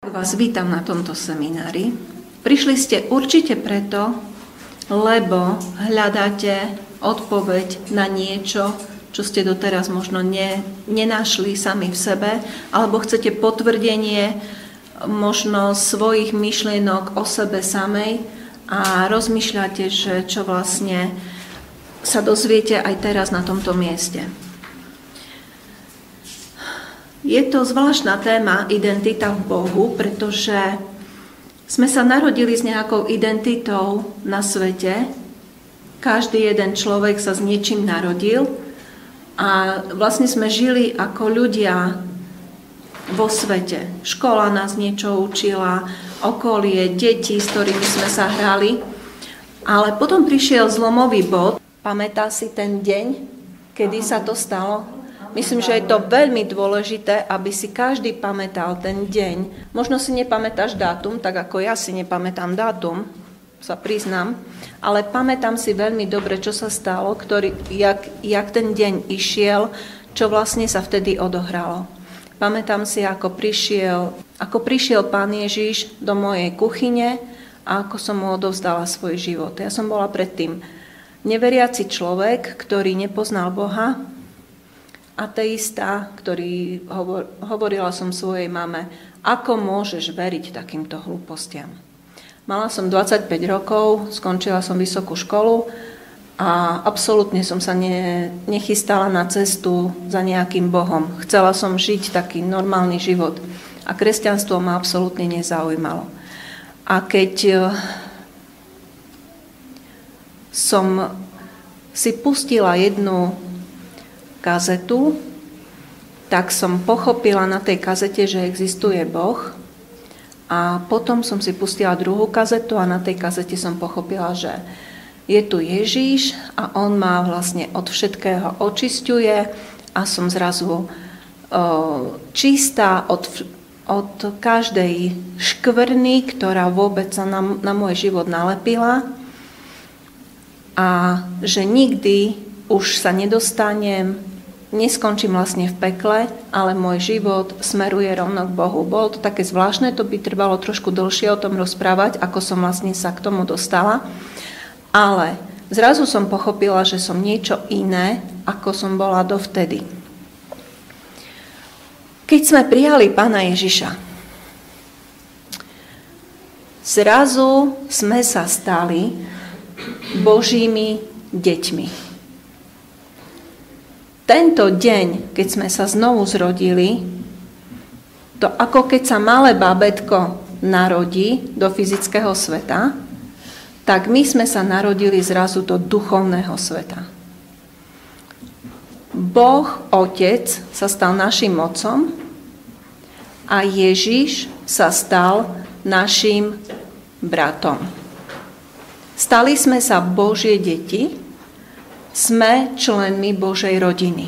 Vás vítam na tomto seminári. Prišli ste určite preto, lebo hľadáte odpoveď na niečo, čo ste doteraz možno nenašli sami v sebe, alebo chcete potvrdenie možno svojich myšlienok o sebe samej a rozmýšľate, že čo vlastne sa dozviete aj teraz na tomto mieste. Je to zvláštna téma identita v Bohu, pretože sme sa narodili s nejakou identitou na svete. Každý jeden človek sa s niečím narodil a vlastne sme žili ako ľudia vo svete. Škola nás niečo učila, okolie, deti, s ktorými sme sa hrali. Ale potom prišiel zlomový bod. Pamätá si ten deň, kedy sa to stalo? Myslím, že je to veľmi dôležité, aby si každý pamätal ten deň. Možno si nepamätáš dátum, tak ako ja si nepamätám dátum, sa priznám, ale pamätám si veľmi dobre, čo sa stalo, jak ten deň išiel, čo vlastne sa vtedy odohralo. Pamätám si, ako prišiel Pán Ježiš do mojej kuchyne a ako som mu odovzdala svoj život. Ja som bola predtým neveriaci človek, ktorý nepoznal Boha, ateista, ktorý hovorila som svojej mame, ako môžeš veriť takýmto hlúpostiam. Mala som 25 rokov, skončila som vysokú školu a absolútne som sa nechystala na cestu za nejakým Bohom. Chcela som žiť taký normálny život a kresťanstvo ma absolútne nezaujímalo. A keď som si pustila jednu kazetu, tak som pochopila na tej kazete, že existuje Boh a potom som si pustila druhú kazetu a na tej kazete som pochopila, že je tu Ježíš a on ma vlastne od všetkého očisťuje a som zrazu čistá od každej škvrny, ktorá vôbec sa na môj život nalepila a že nikdy už sa neskončím vlastne v pekle, ale môj život smeruje rovno k Bohu. Bolo to také zvláštne, to by trvalo trošku dlhšie o tom rozprávať, ako som vlastne sa k tomu dostala. Ale zrazu som pochopila, že som niečo iné, ako som bola dovtedy. Keď sme prijali Pána Ježiša, zrazu sme sa stali Božími deťmi. Tento deň, keď sme sa znovu zrodili, to ako keď sa malé bábätko narodí do fyzického sveta, tak my sme sa narodili zrazu do duchovného sveta. Boh, Otec, sa stal našim otcom a Ježiš sa stal našim bratom. Stali sme sa Božie deti, sme členmi Božej rodiny.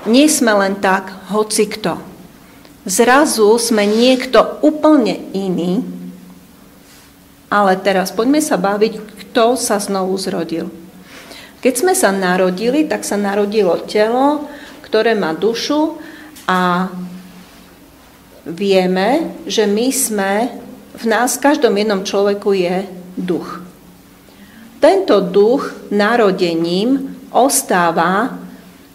Nie sme len tak hocikto. Zrazu sme niekto úplne iný, ale teraz poďme sa baviť, kto sa znovu zrodil. Keď sme sa narodili, tak sa narodilo telo, ktoré má dušu a vieme, že v nás, v každom jednom človeku je duch. Tento duch narodením ostáva,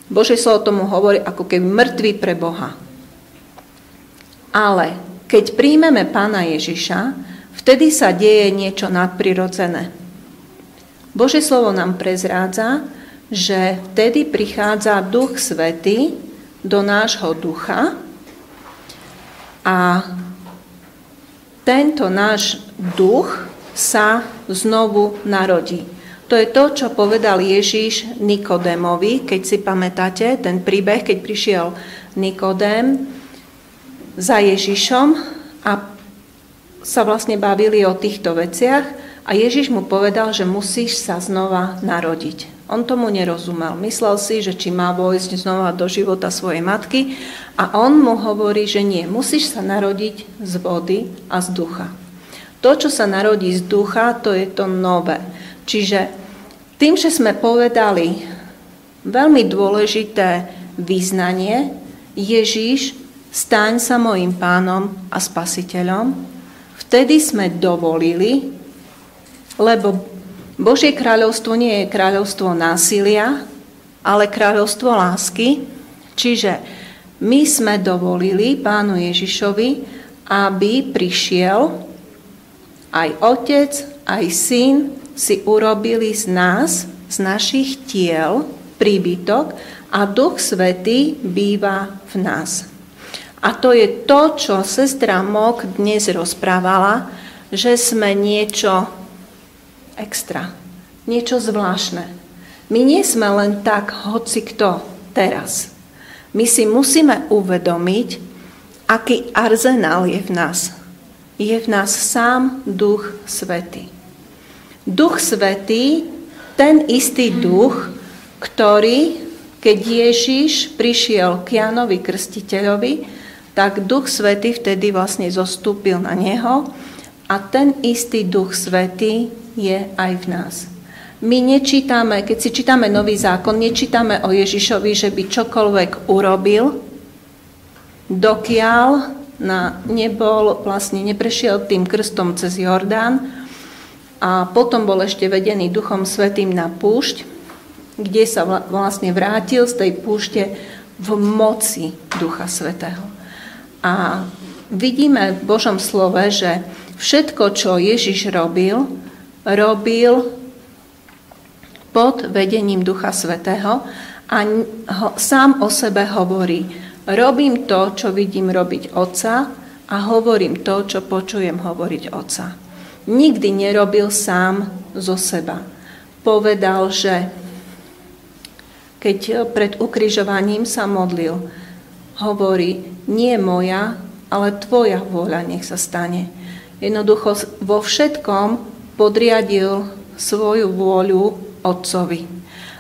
Božie slovo tomu hovorí, ako keby mŕtvý pre Boha. Ale keď príjmeme Pána Ježiša, vtedy sa deje niečo nadprirodzené. Božie slovo nám prezrádza, že vtedy prichádza Duch Svätý do nášho ducha a tento náš duch sa znovu narodí. To je to, čo povedal Ježiš Nikodémovi, keď si pamätáte ten príbeh, keď prišiel Nikodém za Ježišom a sa vlastne bavili o týchto veciach a Ježiš mu povedal, že musíš sa znova narodiť. On tomu nerozumel. Myslel si, že či má vojsť znova do života svojej matky a on mu hovorí, že nie, musíš sa narodiť z vody a z ducha. To, čo sa narodí z ducha, to je to nové. Čiže tým, že sme povedali veľmi dôležité vyznanie, Ježiš staň sa mojím pánom a spasiteľom, vtedy sme dovolili, lebo Božie kráľovstvo nie je kráľovstvo násilia, ale kráľovstvo lásky. Čiže my sme dovolili Pánu Ježišovi, aby prišiel, aj Otec, aj Syn si urobili z nás, z našich tiel, príbytok a Duch Svätý býva v nás. A to je to, čo sestra Mok dnes rozprávala, že sme niečo extra, niečo zvláštne. My nie sme len tak hocikto teraz. My si musíme uvedomiť, aký arzenál je v nás. Je v nás sám Duch Svätý. Duch Svätý, ten istý duch, ktorý, keď Ježiš prišiel k Jánovi Krstiteľovi, tak Duch Svätý vtedy vlastne zostúpil na neho a ten istý Duch Svätý je aj v nás. My nečítame, keď si čítame Nový zákon, nečítame o Ježišovi, že by čokoľvek urobil, dokiaľ nebol, vlastne neprešiel tým krstom cez Jordán a potom bol ešte vedený Duchom Svätým na púšť, kde sa vlastne vrátil z tej púšte v moci Ducha Svätého. A vidíme v Božom slove, že všetko, čo Ježiš robil pod vedením Ducha Svätého a sám o sebe hovorí: robím to, čo vidím robiť Otca a hovorím to, čo počujem hovoriť Otca. Nikdy nerobil sám zo seba. Povedal, že keď pred ukrižovaním sa modlil, hovorí: nie moja, ale tvoja vôľa nech sa stane. Jednoducho vo všetkom podriadil svoju vôľu Otcovi.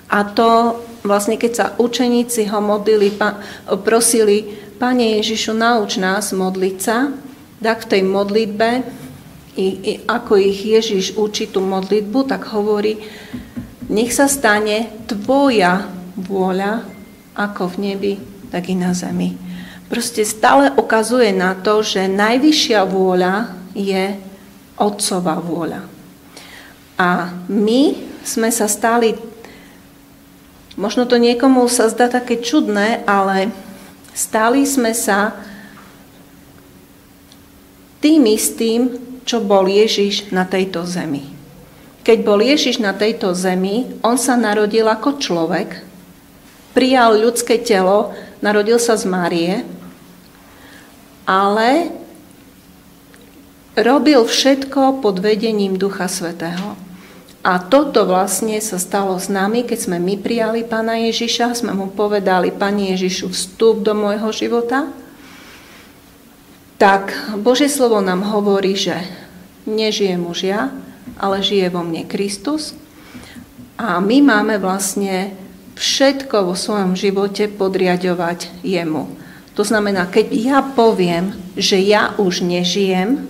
A to vlastne, keď sa učeníci ho modlili, prosili: Pane Ježišu, nauč nás modliť sa, tak v tej modlitbe, ako ich Ježiš učí tú modlitbu, tak hovorí: nech sa stane tvoja vôľa, ako v nebi, tak i na zemi. Proste stále ukazuje na to, že najvyššia vôľa je Otcova vôľa. A my sme sa stali, možno to niekomu sa zdá také čudné, ale stali sme sa tým istým, čo bol Ježiš na tejto zemi. Keď bol Ježiš na tejto zemi, on sa narodil ako človek, prijal ľudské telo, narodil sa z Márie, ale robil všetko pod vedením Ducha Svätého. A toto vlastne sa stalo s nami, keď sme my prijali Pána Ježiša, sme mu povedali: Pane Ježišu, vstup do môjho života. Tak Božie slovo nám hovorí, že nežijem už ja, ale žije vo mne Kristus. A my máme vlastne všetko vo svojom živote podriaďovať jemu. To znamená, keď ja poviem, že ja už nežijem,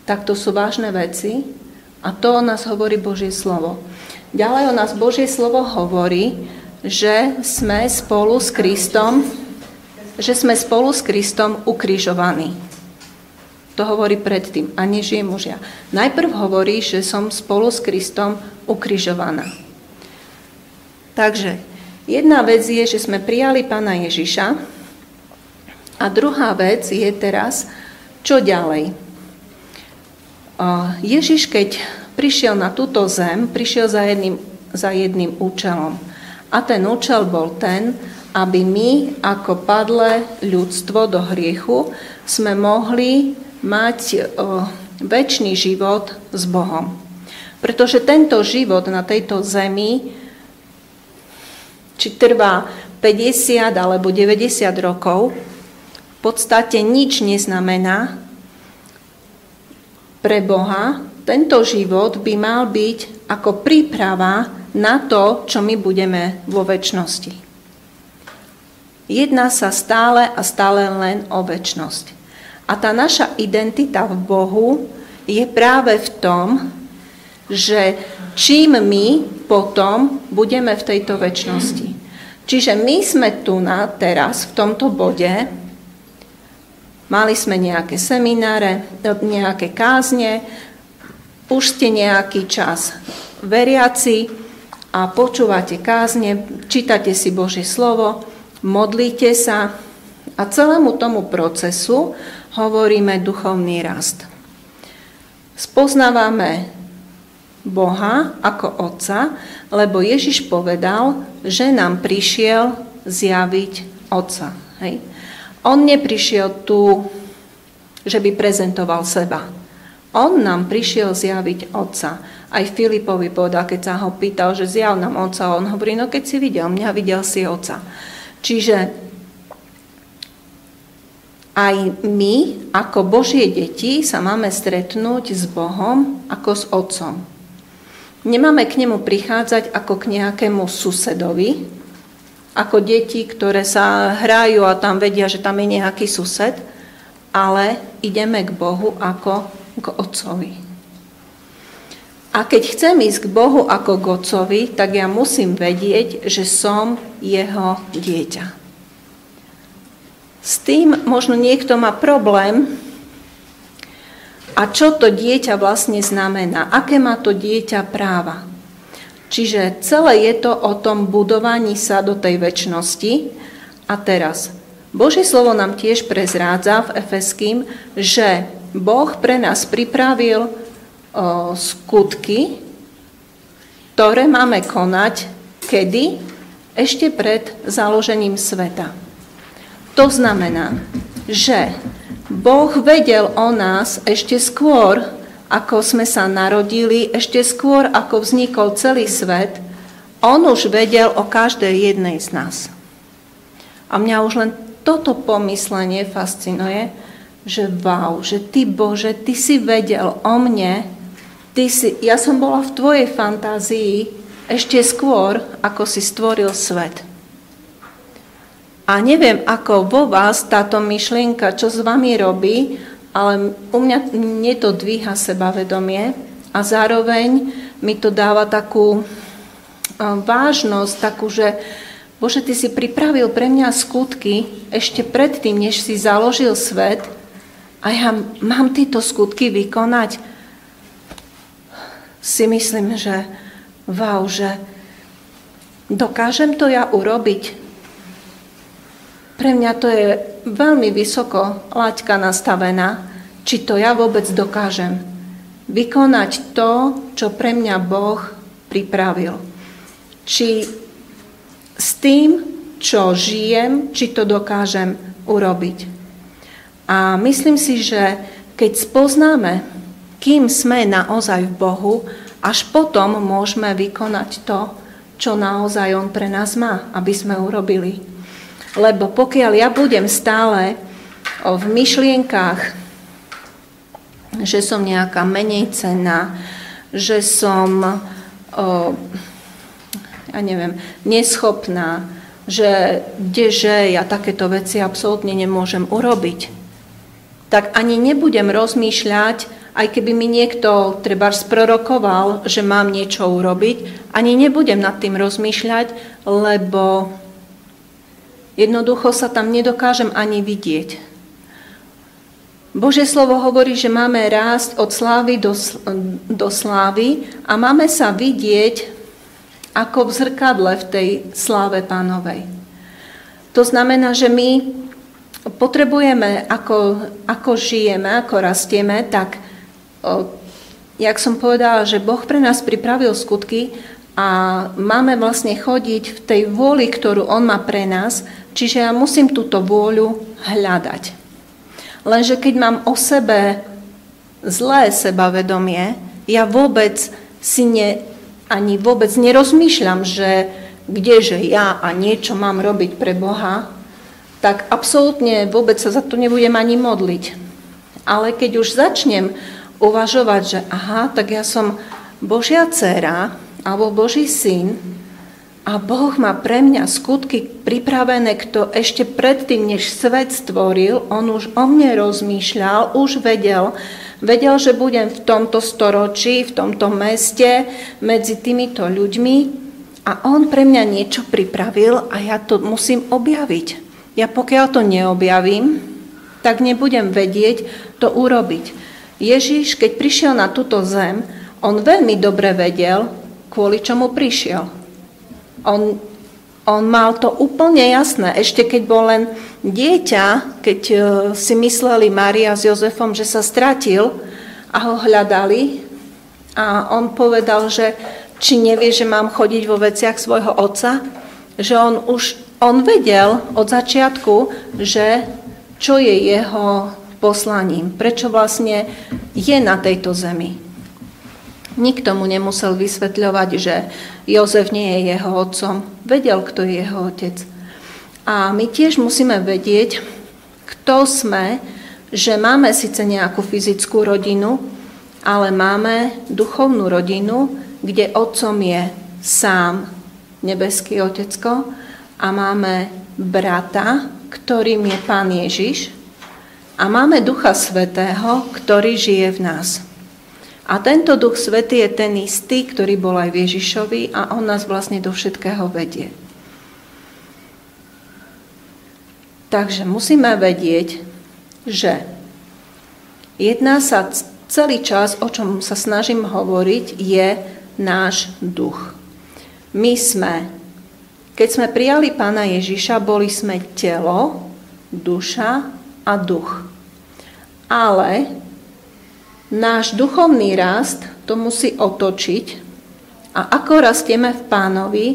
tak to sú vážne veci. A to o nás hovorí Božie slovo. Ďalej o nás Božie slovo hovorí, že sme spolu s Kristom ukrižovaní. To hovorí predtým. A nežijem už ja. Najprv hovorí, že som spolu s Kristom ukrižovaná. Takže jedna vec je, že sme prijali Pána Ježiša. A druhá vec je teraz, čo ďalej. Ježiš, keď prišiel na túto zem, prišiel za jedným účelom. A ten účel bol ten, aby my, ako padlé ľudstvo do hriechu, sme mohli mať večný život s Bohom. Pretože tento život na tejto zemi, či trvá 50 alebo 90 rokov, v podstate nič neznamená pre Boha. Tento život by mal byť ako príprava na to, čo my budeme vo večnosti. Jedná sa stále a stále len o večnosť. A tá naša identita v Bohu je práve v tom, že čím my potom budeme v tejto večnosti. Čiže my sme tu teraz, v tomto bode, Mali sme nejaké semináre, nejaké kázne, už ste nejaký čas veriaci a počúvate kázne, čítate si Božie slovo, modlíte sa a celému tomu procesu hovoríme duchovný rast. Spoznávame Boha ako Otca, lebo Ježiš povedal, že nám prišiel zjaviť Otca. Hej. On neprišiel tu, že by prezentoval seba. On nám prišiel zjaviť Otca. Aj Filipovi povedal, keď sa ho pýtal, že zjav nám Otca, on hovorí, no keď si videl mňa, videl si Otca. Čiže aj my, ako Božie deti, sa máme stretnúť s Bohom ako s Otcom. Nemáme k nemu prichádzať ako k nejakému susedovi, ako deti, ktoré sa hrajú a tam vedia, že tam je nejaký sused, ale ideme k Bohu ako k Otcovi. A keď chcem ísť k Bohu ako k Otcovi, tak ja musím vedieť, že som jeho dieťa. S tým možno niekto má problém, a čo to dieťa vlastne znamená? Aké má to dieťa práva? Čiže celé je to o tom budovaní sa do tej večnosti. A teraz, Božie slovo nám tiež prezrádza v Efeským, že Boh pre nás pripravil skutky, ktoré máme konať, kedy? Ešte pred založením sveta. To znamená, že Boh vedel o nás ešte skôr, ako sme sa narodili, ešte skôr, ako vznikol celý svet. On už vedel o každej jednej z nás. A mňa už len toto pomyslenie fascinuje, že wow, že ty Bože, ty si vedel o mne, ja som bola v tvojej fantázii ešte skôr, ako si stvoril svet. A neviem, ako vo vás táto myšlienka, čo s vami robí, ale mne to dvíha sebavedomie a zároveň mi to dáva takú vážnosť, takú, že Bože, ty si pripravil pre mňa skutky ešte predtým, než si založil svet a ja mám tieto skutky vykonať. Si myslím, že wow, že dokážem to ja urobiť. Pre mňa to je veľmi vysoko laťka nastavená, či to ja vôbec dokážem vykonať to, čo pre mňa Boh pripravil. Či s tým, čo žijem, či to dokážem urobiť. A myslím si, že keď spoznáme, kým sme naozaj v Bohu, až potom môžeme vykonať to, čo naozaj On pre nás má, aby sme urobili. Lebo pokiaľ ja budem stále v myšlienkách, že som nejaká menej cenná, že som, neschopná, že kdeže ja takéto veci absolútne nemôžem urobiť, tak ani nebudem rozmýšľať, aj keby mi niekto trebárs prorokoval, že mám niečo urobiť, ani nebudem nad tým rozmýšľať, lebo jednoducho sa tam nedokážem ani vidieť. Božie slovo hovorí, že máme rásť od slávy do slávy a máme sa vidieť ako v zrkadle v tej sláve Pánovej. To znamená, že my potrebujeme, ako žijeme, ako rastieme, tak, jak som povedala, že Boh pre nás pripravil skutky a máme vlastne chodiť v tej vôli, ktorú On má pre nás, čiže ja musím túto vôľu hľadať. Lenže keď mám o sebe zlé sebavedomie, ja vôbec ani vôbec nerozmýšľam, že kdeže ja a niečo mám robiť pre Boha, tak absolútne vôbec sa za to nebudem ani modliť. Ale keď už začnem uvažovať, že tak ja som Božia dcéra alebo Boží syn a Boh má pre mňa skutky pripravené, kto ešte predtým, než svet stvoril, on už o mne rozmýšľal, už vedel, že budem v tomto storočí, v tomto meste, medzi týmito ľuďmi a on pre mňa niečo pripravil a ja to musím objaviť. Ja pokiaľ to neobjavím, tak nebudem vedieť to urobiť. Ježiš, keď prišiel na túto zem, on veľmi dobre vedel, kvôli čomu prišiel. On mal to úplne jasné. Ešte keď bol len dieťa, keď si mysleli Mária s Jozefom, že sa stratil a ho hľadali, a on povedal, že či nevie, že mám chodiť vo veciach svojho otca, že on vedel od začiatku, že čo je jeho poslaním, prečo vlastne je na tejto zemi. Nikto mu nemusel vysvetľovať, že Jozef nie je jeho otcom. Vedel, kto je jeho otec. A my tiež musíme vedieť, kto sme, že máme síce nejakú fyzickú rodinu, ale máme duchovnú rodinu, kde otcom je sám nebeský Otecko a máme brata, ktorým je Pán Ježiš, a máme Ducha Svätého, ktorý žije v nás. A tento Duch Svätý je ten istý, ktorý bol aj v Ježišovi, a on nás vlastne do všetkého vedie. Takže musíme vedieť, že jedná sa celý čas, o čom sa snažím hovoriť, je náš duch. My sme, keď sme prijali Pána Ježiša, boli sme telo, duša a duch. Ale náš duchovný rast to musí otočiť, a ako rastieme v Pánovi,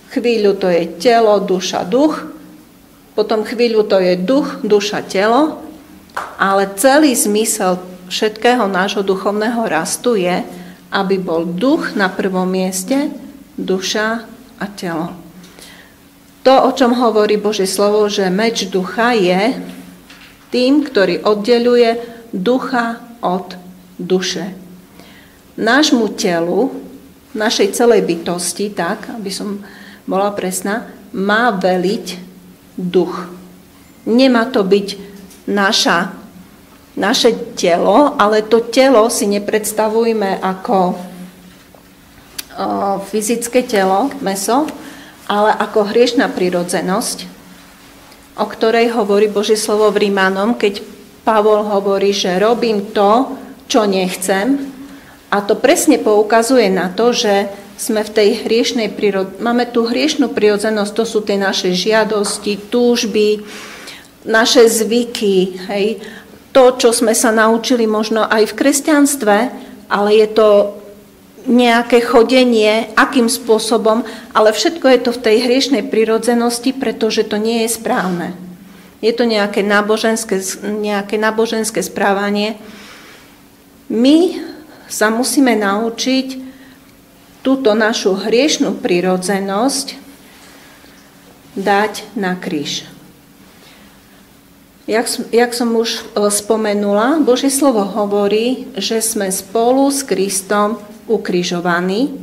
chvíľu to je telo, duša, duch, potom chvíľu to je duch, duša, telo, ale celý zmysel všetkého nášho duchovného rastu je, aby bol duch na prvom mieste, duša a telo. To, o čom hovorí Božie slovo, že meč ducha je tým, ktorý oddeľuje ducha od duše. Nášmu telu, našej celej bytosti, tak, aby som bola presná, má veliť duch. Nemá to byť naše telo, ale to telo si nepredstavujme ako fyzické telo, mäso, ale ako hriešna prirodzenosť, o ktorej hovorí Božie slovo v Rímanom, keď Pavol hovorí, že robím to, čo nechcem, a to presne poukazuje na to, že sme v tej hriešnej máme tú hriešnú prirodzenosť, to sú tie naše žiadosti, túžby, naše zvyky, hej, to, čo sme sa naučili možno aj v kresťanstve, ale je to nejaké chodenie, akým spôsobom, ale všetko je to v tej hriešnej prirodzenosti, pretože to nie je správne. Je to nejaké náboženské správanie. My sa musíme naučiť túto našu hriešnú prirodzenosť dať na kríž. Jak som už spomenula, Božie slovo hovorí, že sme spolu s Kristom ukrižovaní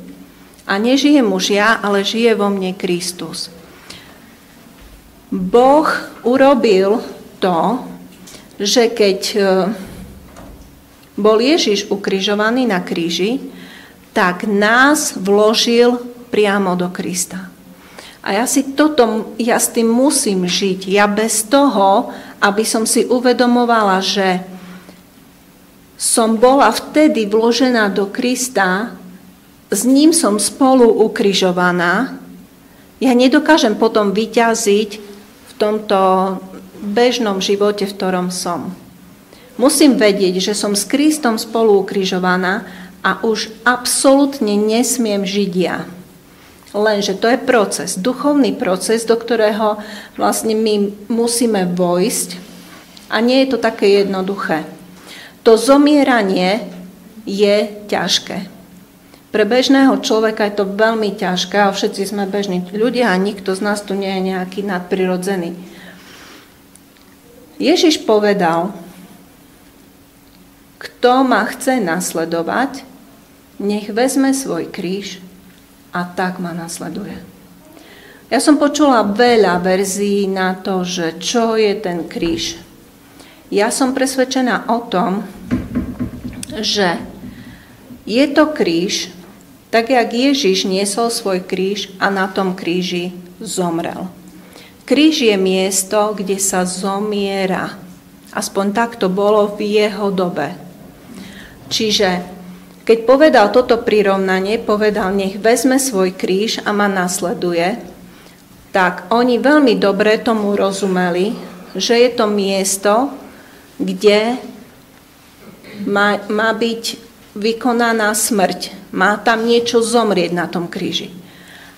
a nežijem už ja, ale žije vo mne Kristus. Boh urobil to, že keď bol Ježiš ukrižovaný na kríži, tak nás vložil priamo do Krista. A ja s tým musím žiť. Ja bez toho, aby som si uvedomovala, že som bola vtedy vložená do Krista, s ním som spolu ukrižovaná, ja nedokážem potom vyťaziť v tomto bežnom živote, v ktorom som. Musím vedieť, že som s Kristom spolu ukrižovaná a už absolútne nesmiem žiť ja. Lenže to je proces, duchovný proces, do ktorého vlastne my musíme vojsť, a nie je to také jednoduché. To zomieranie je ťažké. Pre bežného človeka je to veľmi ťažké, a všetci sme bežní ľudia a nikto z nás tu nie je nejaký nadprirodzený. Ježiš povedal, kto ma chce nasledovať, nech vezme svoj kríž a tak ma nasleduje. Ja som počula veľa verzií na to, že čo je ten kríž. Ja som presvedčená o tom, že je to kríž, tak jak Ježiš niesol svoj kríž a na tom kríži zomrel. Kríž je miesto, kde sa zomiera. Aspoň tak to bolo v jeho dobe. Čiže keď povedal toto prirovnanie, povedal, nech vezme svoj kríž a ma nasleduje, tak oni veľmi dobre tomu rozumeli, že je to miesto, kde má byť vykonaná smrť. Má tam niečo zomrieť na tom kríži.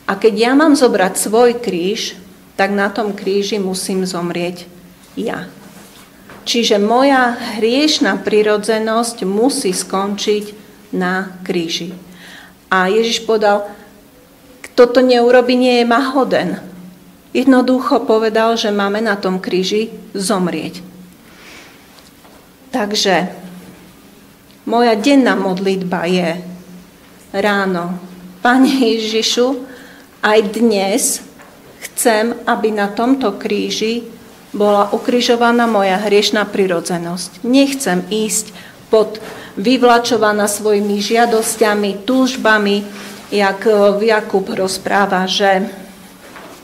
A keď ja mám zobrať svoj kríž, tak na tom kríži musím zomrieť ja. Čiže moja hriešna prirodzenosť musí skončiť na kríži. A Ježiš povedal, kto to neurobi, nie je ma hoden. Jednoducho povedal, že máme na tom kríži zomrieť. Takže moja denná modlitba je ráno, Pane Ježišu, aj dnes chcem, aby na tomto kríži bola ukrižovaná moja hriešna prirodzenosť. Nechcem ísť vyvlačovaná svojimi žiadosťami, túžbami, jak Jakub rozpráva, že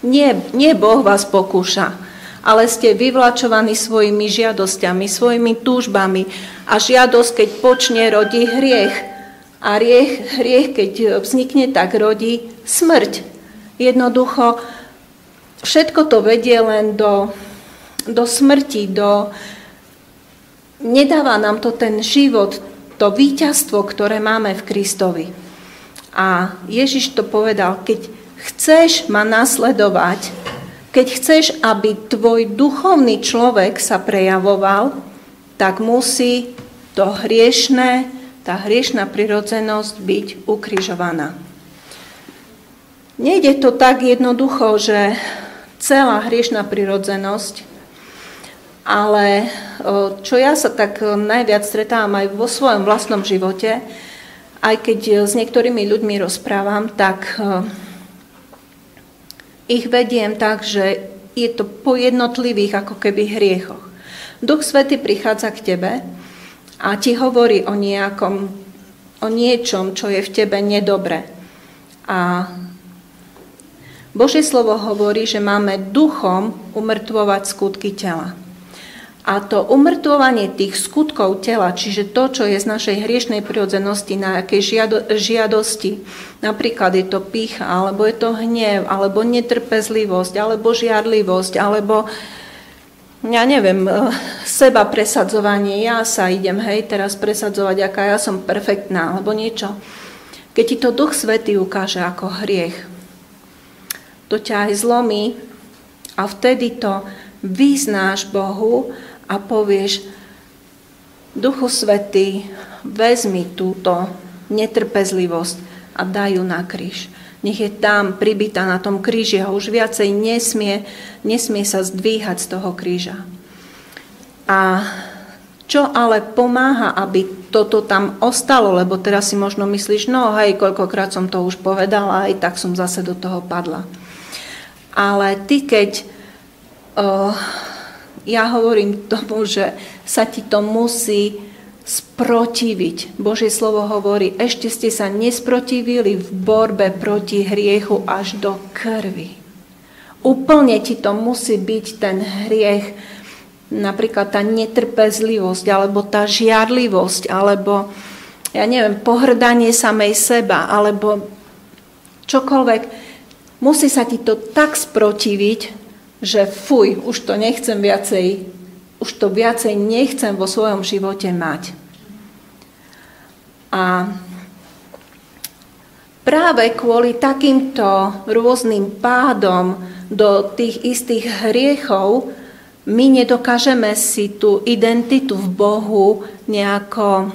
nie Boh vás pokúša, ale ste vyvlačovaní svojimi žiadosťami, svojimi túžbami a žiadosť, keď počne, rodí hriech. A hriech, keď vznikne, tak rodí smrť. Jednoducho, všetko to vedie len do smrti, nedáva nám to ten život, to víťazstvo, ktoré máme v Kristovi. A Ježiš to povedal, keď chceš ma nasledovať, keď chceš, aby tvoj duchovný človek sa prejavoval, tak musí tá hriešna prirodzenosť byť ukrižovaná. Nejde to tak jednoducho, že celá hriešna prirodzenosť, ale čo ja sa tak najviac stretávam aj vo svojom vlastnom živote, aj keď s niektorými ľuďmi rozprávam, tak ich vediem tak, že je to po jednotlivých ako keby hriechoch. Duch Svätý prichádza k tebe a ti hovorí o niečom, čo je v tebe nedobre. A Božie slovo hovorí, že máme duchom umrtvovať skutky tela. A to umrtvovanie tých skutkov tela, čiže to, čo je z našej hriešnej prirodzenosti, na akej žiadosti, napríklad je to pýcha, alebo je to hnev, alebo netrpezlivosť, alebo žiarlivosť, alebo ja neviem, seba presadzovanie, ja sa idem, teraz presadzovať, aká ja som perfektná, alebo niečo. Keď ti to Duch Svätý ukáže ako hriech, to ťa aj zlomí a vtedy to vyznáš Bohu a povieš, Duchu Svätý, vezmi túto netrpezlivosť a daj ju na kríž. Nech je tam pribitá na tom kríži a už viacej nesmie sa zdvíhať z toho kríža. A čo ale pomáha, aby toto tam ostalo, lebo teraz si možno myslíš, koľkokrát som to už povedala, aj tak som zase do toho padla. Ale ty, keď ja hovorím tomu, že sa ti to musí sprotiviť. Božie slovo hovorí, ešte ste sa nesprotivili v borbe proti hriechu až do krvi. Úplne ti to musí byť ten hriech, napríklad tá netrpezlivosť, alebo tá žiarlivosť, alebo ja neviem, pohrdanie samej seba, alebo čokoľvek. Musí sa ti to tak sprotiviť, že fuj, už to viacej nechcem vo svojom živote mať. A práve kvôli takýmto rôznym pádom do tých istých hriechov my nedokážeme si tú identitu v Bohu nejako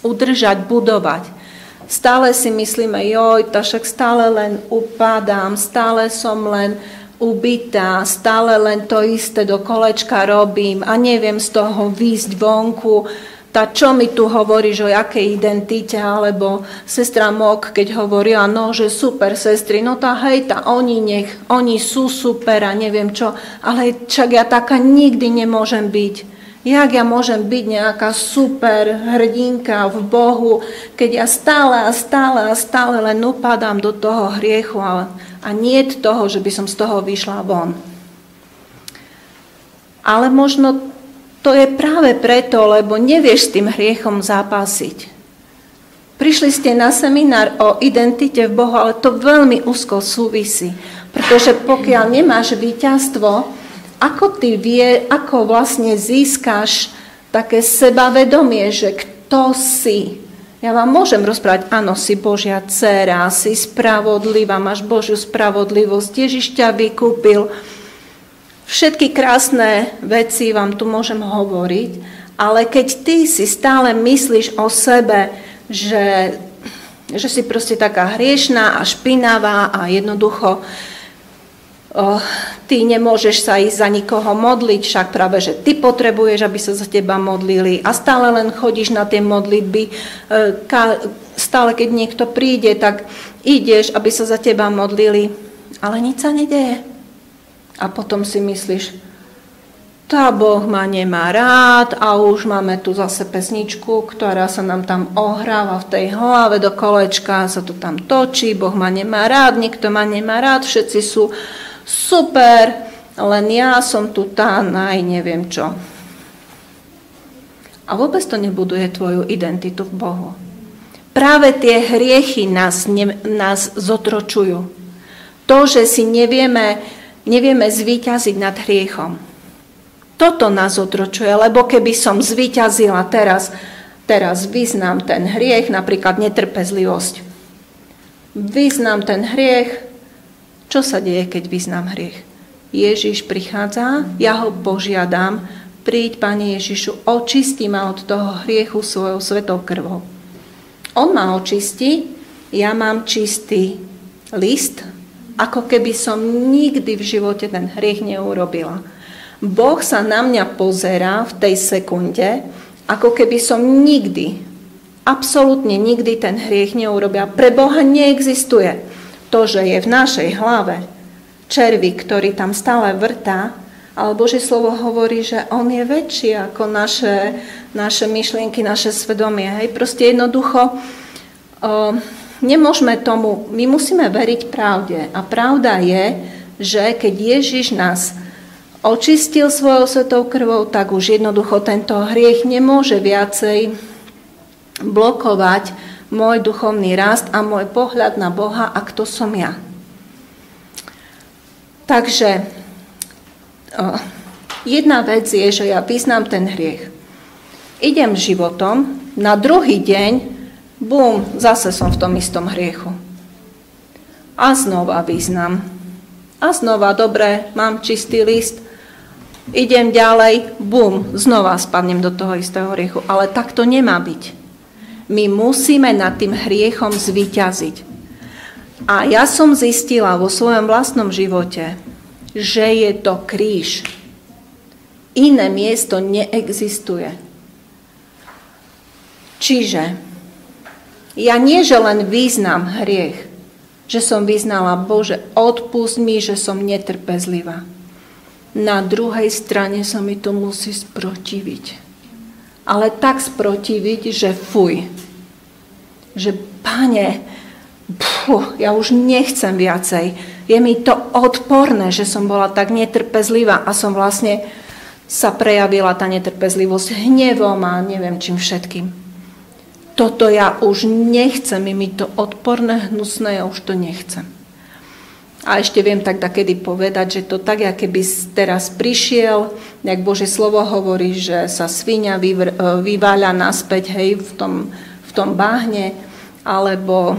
udržať, budovať. Stále si myslíme, však stále len upadám, stále som len ubitá, stále len to isté do kolečka robím a neviem z toho výjsť vonku. Tá čo mi tu hovoríš o jakej identite, alebo sestra Mok, keď hovorí, že super sestry, oni sú super a neviem čo, ale čak ja taká nikdy nemôžem byť. Jak ja môžem byť nejaká super hrdinka v Bohu, keď ja stále len upadám do toho hriechu a nie toho, že by som z toho vyšla von. Ale možno to je práve preto, lebo nevieš s tým hriechom zápasiť. Prišli ste na seminár o identite v Bohu, ale to veľmi úzko súvisí. Pretože pokiaľ nemáš víťazstvo, ako vlastne získaš také sebavedomie, že kto si? Ja vám môžem rozprávať, áno, si Božia dcéra, si spravodlivá, máš Božiu spravodlivosť, Ježiš ťa vykúpil. Všetky krásne veci vám tu môžem hovoriť, ale keď ty si stále myslíš o sebe, že si proste taká hriešná a špinavá a jednoducho ty nemôžeš sa ísť za nikoho modliť, však práve, že ty potrebuješ, aby sa za teba modlili a stále len chodíš na tie modlitby, stále keď niekto príde, tak ideš, aby sa za teba modlili, ale nič sa nedeje. A potom si myslíš, tá Boh ma nemá rád a už máme tu zase pesničku, ktorá sa nám tam ohráva v tej hlave do kolečka, sa to tam točí, Boh ma nemá rád, nikto ma nemá rád, všetci sú super, len ja som tu tá neviem čo. A vôbec to nebuduje tvoju identitu v Bohu. Práve tie hriechy nás zotročujú. To, že si nevieme zvíťaziť nad hriechom. Toto nás otročuje, lebo keby som zvíťazila teraz vyznám ten hriech, napríklad netrpezlivosť. Vyznám ten hriech. Čo sa deje, keď vyznám hriech? Ježiš prichádza, ja ho požiadam, príď, Pane Ježišu, očisti ma od toho hriechu svojou svetou krvou. On ma očistí, ja mám čistý list, ako keby som nikdy v živote ten hriech neurobila. Boh sa na mňa pozerá v tej sekunde, ako keby som nikdy, absolútne nikdy ten hriech neurobila. Pre Boha neexistuje to, že je v našej hlave červík, ktorý tam stále vrtá, ale Božie slovo hovorí, že on je väčší ako naše myšlienky, naše svedomie. Hej, proste jednoducho nemôžeme tomu, my musíme veriť pravde. A pravda je, že keď Ježiš nás očistil svojou svetou krvou, tak už jednoducho tento hriech nemôže viacej blokovať môj duchovný rast a môj pohľad na Boha a kto som ja. Takže jedna vec je, že ja vyznám ten hriech. Idem životom, na druhý deň, bum, zase som v tom istom hriechu. A znova vyznám. A znova, dobre, mám čistý list, idem ďalej, bum, znova spadnem do toho istého hriechu. Ale tak to nemá byť. My musíme nad tým hriechom zvíťaziť. A ja som zistila vo svojom vlastnom živote, že je to kríž. Iné miesto neexistuje. Čiže ja nie, že len vyznám hriech, že som vyznala, Bože, odpusť mi, že som netrpezlivá. Na druhej strane sa mi to musí sprotiviť. Ale tak sprotiviť, že fuj. Že, Pane, ja už nechcem viacej. Je mi to odporné, že som bola tak netrpezlivá a som vlastne sa prejavila tá netrpezlivosť hnevom a neviem čím všetkým. Toto ja už nechcem, je mi to odporné, hnusné, ja už to nechcem. A ešte viem tak takedy povedať, že to tak, keby teraz prišiel, jak Božie slovo hovorí, že sa sviňa vyváľa naspäť, hej, v tom bahne, alebo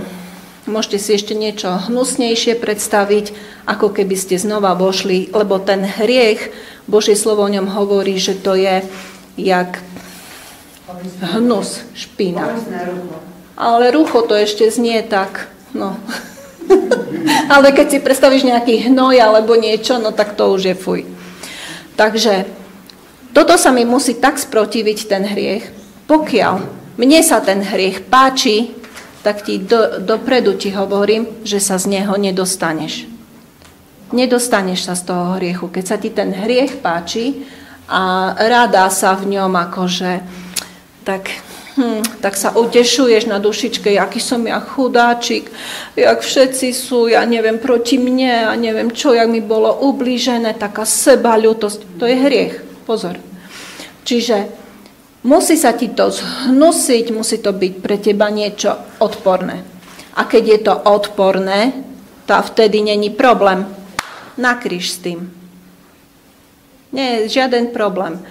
môžete si ešte niečo hnusnejšie predstaviť, ako keby ste znova vošli, lebo ten hriech, Božie slovo o ňom hovorí, že to je jak hnus, špina. Ale rucho to ešte znie tak, no... Ale keď si predstavíš nejaký hnoj alebo niečo, no tak to už je fuj. Takže toto sa mi musí tak sprotiviť ten hriech. Pokiaľ mne sa ten hriech páči, tak ti dopredu ti hovorím, že sa z neho nedostaneš. Nedostaneš sa z toho hriechu. Keď sa ti ten hriech páči a rada sa v ňom akože tak sa utešuješ na dušičke, aký som ja chudáčik, jak všetci sú, ja neviem, proti mne a neviem čo, jak mi bolo ublížené, taká sebaľútosť. To je hriech. Pozor. Čiže musí sa ti to zhnusiť, musí to byť pre teba niečo odporné. A keď je to odporné, to vtedy není problém. Na kríž s tým. Nie je žiaden problém.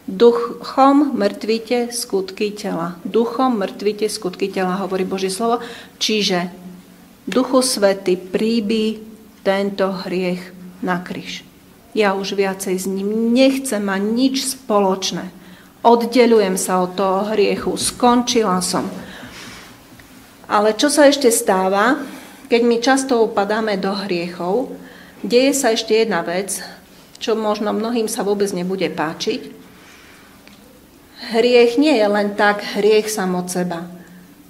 Duchom mŕtvite skutky tela. Duchom mŕtvite skutky tela, hovorí Božie slovo. Čiže Duchu Svätý príbi tento hriech na kríž. Ja už viacej s ním nechcem mať nič spoločné. Oddeľujem sa od toho hriechu. Skončila som. Ale čo sa ešte stáva, keď my často upadáme do hriechov, deje sa ešte jedna vec, čo možno mnohým sa vôbec nebude páčiť. Hriech nie je len tak hriech sám od seba.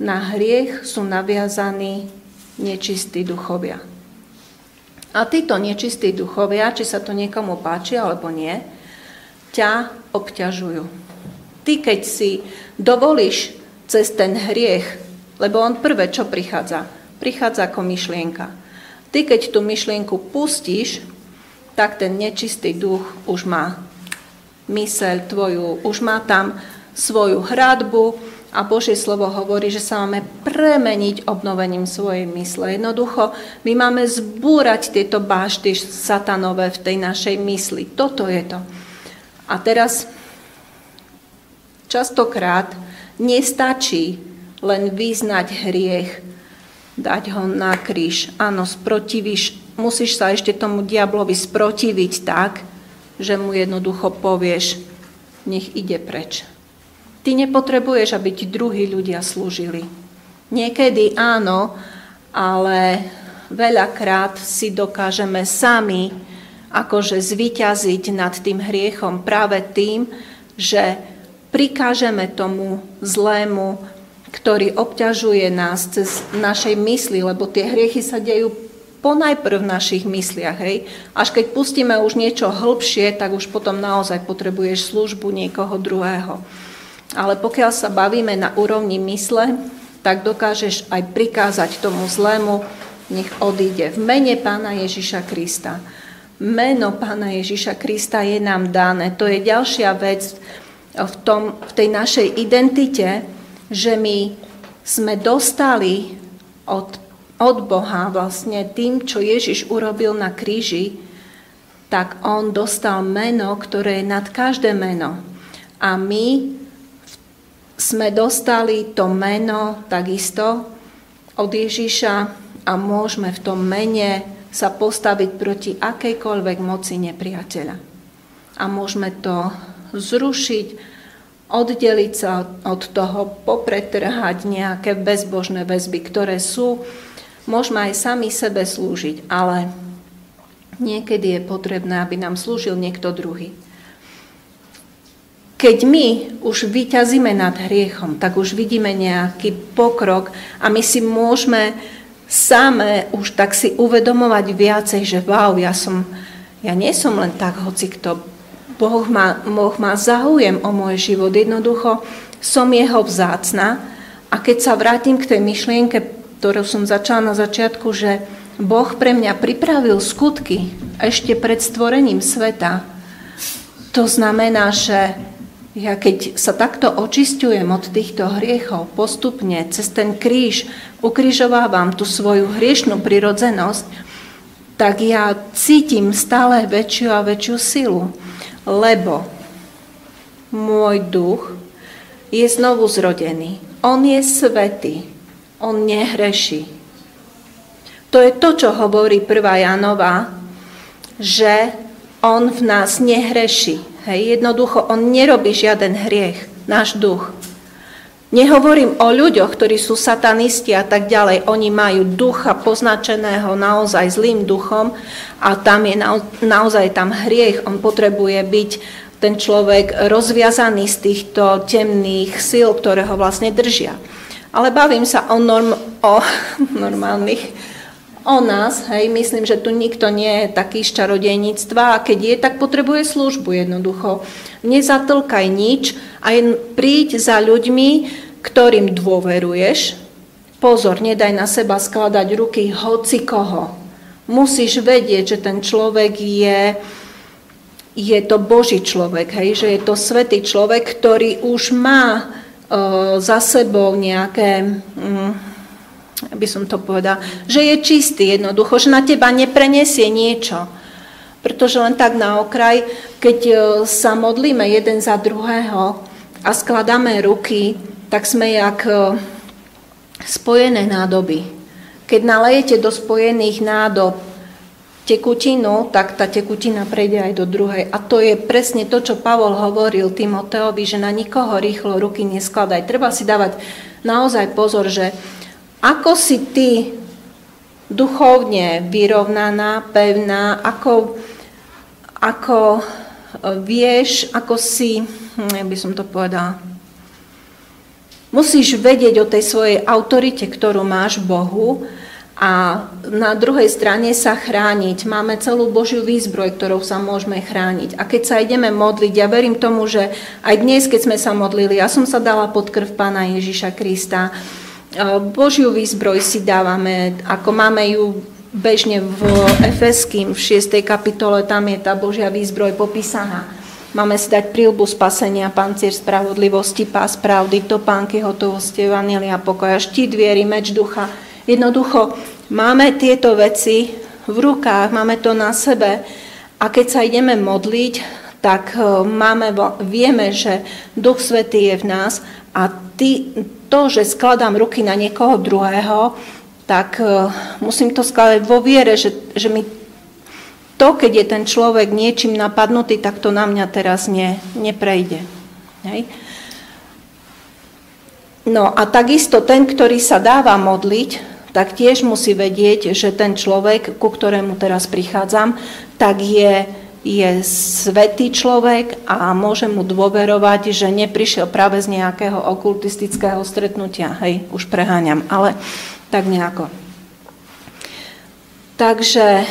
Na hriech sú naviazaní nečistí duchovia. A títo nečistí duchovia, či sa to niekomu páči alebo nie, ťa obťažujú. Ty, keď si dovolíš cez ten hriech, lebo on prvé, čo prichádza? Prichádza ako myšlienka. Ty, keď tú myšlienku pustíš, tak ten nečistý duch už má myseľ tvoju, už má tam svoju hradbu a Božie slovo hovorí, že sa máme premeniť obnovením svojej mysle. Jednoducho, my máme zbúrať tieto bášty satanové v tej našej mysli. Toto je to. A teraz častokrát nestačí len vyznať hriech, dať ho na kríž. Áno, sprotivíš, musíš sa ešte tomu diablovi sprotiviť tak, že mu jednoducho povieš, nech ide preč. Ty nepotrebuješ, aby ti druhí ľudia slúžili. Niekedy áno, ale veľakrát si dokážeme sami akože zvíťaziť nad tým hriechom práve tým, že prikážeme tomu zlému, ktorý obťažuje nás cez našej mysli, lebo tie hriechy sa dejú ponajprv v našich mysliach. Hej? Až keď pustíme už niečo hlbšie, tak už potom naozaj potrebuješ službu niekoho druhého. Ale pokiaľ sa bavíme na úrovni mysle, tak dokážeš aj prikázať tomu zlému, nech odíde. V mene Pána Ježiša Krista. Meno Pána Ježiša Krista je nám dané. To je ďalšia vec v tej našej identite, že my sme dostali od Boha vlastne tým, čo Ježiš urobil na kríži, tak on dostal meno, ktoré je nad každé meno. A my sme dostali to meno takisto od Ježiša a môžeme v tom mene sa postaviť proti akejkoľvek moci nepriateľa. A môžeme to zrušiť, oddeliť sa od toho, popretrhať nejaké bezbožné väzby, ktoré sú. Môžeme aj sami sebe slúžiť, ale niekedy je potrebné, aby nám slúžil niekto druhý. Keď my už vyťazíme nad hriechom, tak už vidíme nejaký pokrok a my si môžeme same už tak si uvedomovať viacej, že wow, ja nie som len tak hocikto. Boh má záujem o môj život. Jednoducho som jeho vzácna a keď sa vrátim k tej myšlienke, ktorú som začala na začiatku, že Boh pre mňa pripravil skutky ešte pred stvorením sveta, to znamená, že ja keď sa takto očisťujem od týchto hriechov postupne cez ten kríž, ukrižovávam tú svoju hriešnú prirodzenosť, tak ja cítim stále väčšiu a väčšiu silu, lebo môj duch je znovu zrodený. On je svätý, on nehreší. To je to, čo hovorí 1. Jánová, že on v nás nehreší. Hej, jednoducho, on nerobí žiaden hriech, náš duch. Nehovorím o ľuďoch, ktorí sú satanisti a tak ďalej. Oni majú ducha poznačeného naozaj zlým duchom a tam je naozaj tam hriech. On potrebuje byť ten človek rozviazaný z týchto temných síl, ktoré ho vlastne držia. Ale bavím sa o normálnych, o nás, hej, myslím, že tu nikto nie je taký z čarodejníctva a keď je, tak potrebuje službu jednoducho. Nezatlkaj nič a príď za ľuďmi, ktorým dôveruješ. Pozor, nedaj na seba skladať ruky hoci koho. Musíš vedieť, že ten človek je je to Boží človek, hej, že je to svätý človek, ktorý už má za sebou nejaké, by som to povedala, že je čistý jednoducho, že na teba neprenesie niečo. Pretože len tak na okraj, keď sa modlíme jeden za druhého a skladáme ruky, tak sme jak spojené nádoby. Keď nalejete do spojených nádob tekutinu, tak tá tekutina prejde aj do druhej. A to je presne to, čo Pavol hovoril Timoteovi, že na nikoho rýchlo ruky neskladaj. Treba si dávať naozaj pozor, že ako si ty duchovne vyrovnaná, pevná, ako vieš, ako si, by som to povedala, musíš vedieť o tej svojej autorite, ktorú máš v Bohu, a na druhej strane sa chrániť. Máme celú Božiu výzbroj, ktorou sa môžeme chrániť. A keď sa ideme modliť, ja verím tomu, že aj dnes, keď sme sa modlili, ja som sa dala pod krv Pána Ježiša Krista. Božiu výzbroj si dávame, ako máme ju bežne v Efeským, v 6. kapitole, tam je tá Božia výzbroj popísaná. Máme si dať príľbu spasenia, pancier spravodlivosti, pás pravdy, topánky hotovosti, evanjelia pokoja, štít viery, meč ducha. Jednoducho, máme tieto veci v rukách, máme to na sebe a keď sa ideme modliť, tak vieme, že Duch Svätý je v nás a to, že skladám ruky na niekoho druhého, tak musím to skladať vo viere, že mi to, keď je ten človek niečím napadnutý, tak to na mňa teraz neprejde. Hej? No a takisto ten, ktorý sa dáva modliť, tak tiež musí vedieť, že ten človek, ku ktorému teraz prichádzam, tak je svätý človek a môže mu dôverovať, že neprišiel práve z nejakého okultistického stretnutia. Hej, už preháňam, ale tak nejako. Takže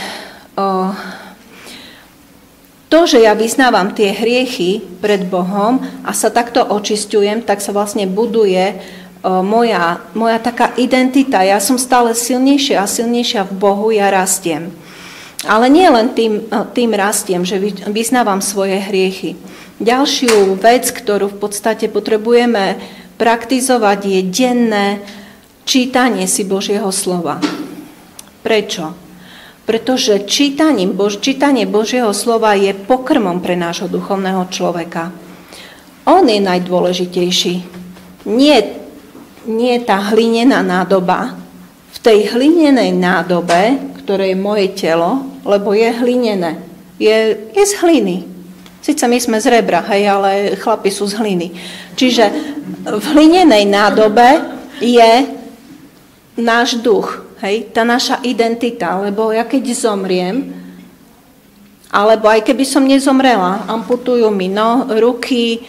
to, že ja vyznávam tie hriechy pred Bohom a sa takto očisťujem, tak sa vlastne buduje moja taká identita. Ja som stále silnejšia a silnejšia v Bohu, ja rastiem. Ale nie len tým rastiem, že vyznávam svoje hriechy. Ďalšiu vec, ktorú v podstate potrebujeme praktizovať, je denné čítanie si Božieho slova. Prečo? Pretože čítanie Božieho slova je pokrmom pre nášho duchovného človeka. On je najdôležitejší. Nie tá hlinená nádoba. V tej hlinenej nádobe, ktoré je moje telo, lebo je hlinené, je z hliny. Sice my sme z rebra, hej, ale chlapi sú z hliny. Čiže v hlinenej nádobe je náš duch, hej, tá naša identita, lebo ja keď zomriem, alebo aj keby som nezomrela, amputujú mi ruky,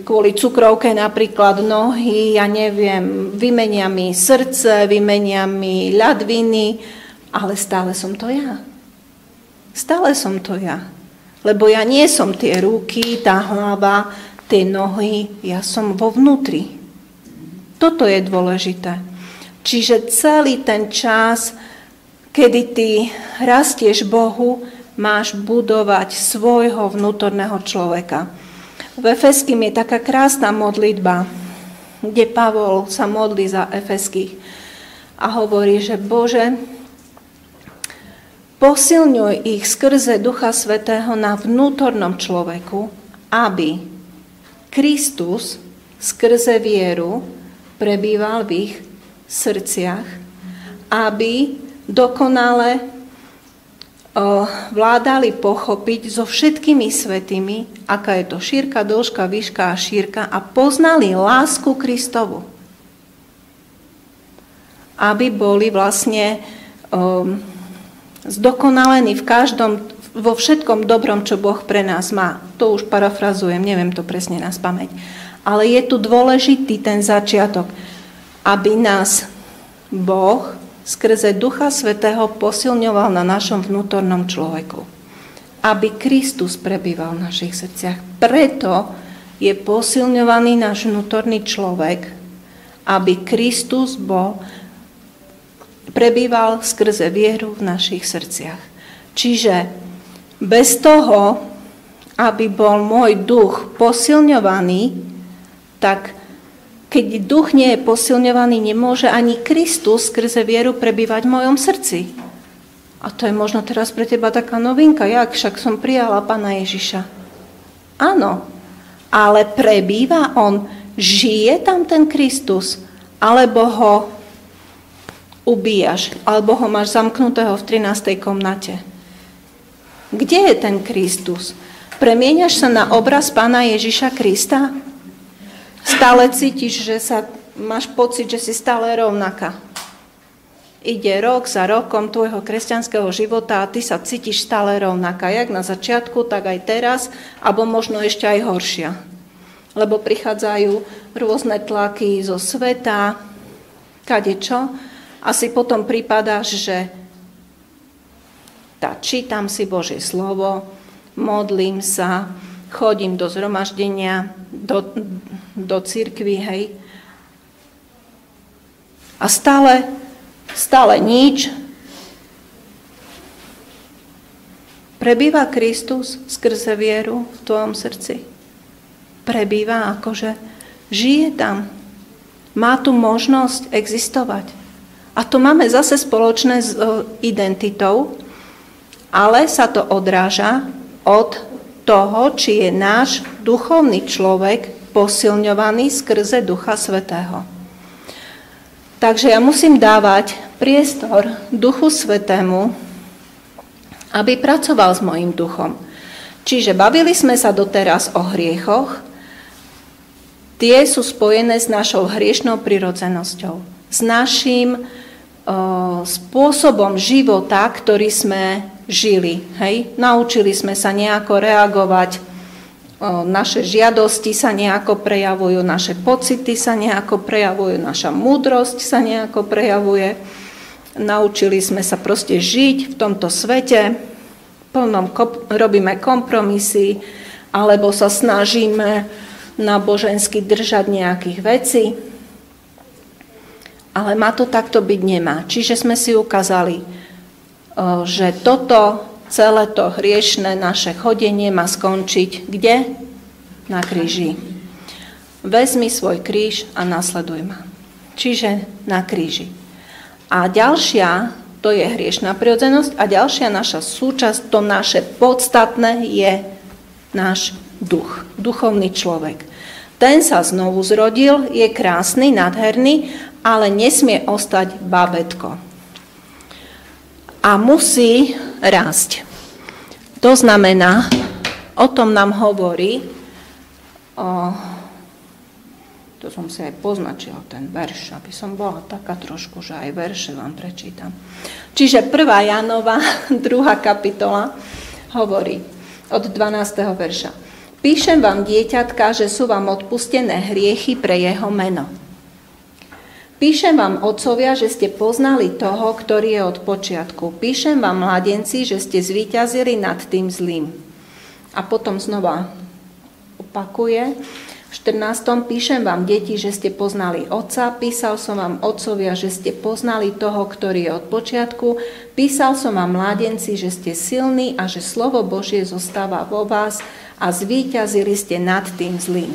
kvôli cukrovke napríklad nohy, ja neviem, vymenia mi srdce, vymenia mi ľadviny, ale stále som to ja. Stále som to ja. Lebo ja nie som tie ruky, tá hlava, tie nohy, ja som vo vnútri. Toto je dôležité. Čiže celý ten čas, kedy ty rastieš Bohu, máš budovať svojho vnútorného človeka. V Efeským je taká krásna modlitba, kde Pavol sa modlí za Efeských a hovorí, že Bože, posilňuj ich skrze Ducha Svätého na vnútornom človeku, aby Kristus skrze vieru prebýval v ich srdciach, aby dokonale vládali pochopiť so všetkými svätými, aká je to šírka, dĺžka, výška a šírka a poznali lásku Kristovu. Aby boli vlastne zdokonalení vo všetkom dobrom, čo Boh pre nás má. To už parafrazujem, neviem to presne na spamäť. Ale je tu dôležitý ten začiatok, aby nás Boh skrze Ducha Svätého posilňoval na našom vnútornom človeku. Aby Kristus prebýval v našich srdciach. Preto je posilňovaný náš vnútorný človek, aby Kristus prebýval skrze vieru v našich srdciach. Čiže bez toho, aby bol môj duch posilňovaný, tak keď duch nie je posilňovaný, nemôže ani Kristus skrze vieru prebývať v mojom srdci. A to je možno teraz pre teba taká novinka. Jak však som prijala Pána Ježiša? Áno, ale prebýva on, žije tam ten Kristus, alebo ho ubíjaš, alebo ho máš zamknutého v 13. komnate. Kde je ten Kristus? Premieňaš sa na obraz Pána Ježiša Krista? Stále cítiš, že máš pocit, že si stále rovnaká. Ide rok za rokom tvojho kresťanského života a ty sa cítiš stále rovnaká, jak na začiatku, tak aj teraz, alebo možno ešte aj horšia. Lebo prichádzajú rôzne tlaky zo sveta, kadečo, a si potom prípadaš, že čítam si Božie slovo, modlím sa, chodím do zhromaždenia, do cirkvi, hej. A stále nič. Prebýva Kristus skrze vieru v tvojom srdci. Prebýva akože žije tam. Má tu možnosť existovať. A to máme zase spoločné s identitou, ale sa to odráža od toho, či je náš duchovný človek posilňovaný skrze Ducha Svätého. Takže ja musím dávať priestor Duchu Svätému, aby pracoval s mojím duchom. Čiže bavili sme sa doteraz o hriechoch. Tie sú spojené s našou hriešnou prirodzenosťou, s naším spôsobom života, ktorý sme žili. Hej? Naučili sme sa nejako reagovať, naše žiadosti sa nejako prejavujú, naše pocity sa nejako prejavujú, naša múdrosť sa nejako prejavuje. Naučili sme sa proste žiť v tomto svete, robíme kompromisy, alebo sa snažíme nábožensky držať nejakých vecí. Ale má to takto byť nemá. Čiže sme si ukázali, že celé to hriešne naše chodenie má skončiť kde? Na kríži. Vezmi svoj kríž a nasleduj ma. Čiže na kríži. A ďalšia, to je hriešna prirodzenosť, a ďalšia naša súčasť, to naše podstatné je náš duch, duchovný človek. Ten sa znovu zrodil, je krásny, nádherný, ale nesmie ostať bábätko. A musí rásť. To znamená, o tom nám hovorí, to som si aj poznačila ten verš, aby som bola taká trošku, že aj verše vám prečítam. Čiže 1. Jánova, 2. kapitola, hovorí od 12. verša. Píšem vám, dieťatka, že sú vám odpustené hriechy pre jeho meno. Píšem vám, otcovia, že ste poznali toho, ktorý je od počiatku. Píšem vám, mladenci, že ste zvíťazili nad tým zlým. A potom znova opakuje. V 14. Píšem vám, deti, že ste poznali otca. Písal som vám, otcovia, že ste poznali toho, ktorý je od počiatku. Písal som vám, mladenci, že ste silní a že slovo Božie zostáva vo vás a zvíťazili ste nad tým zlým.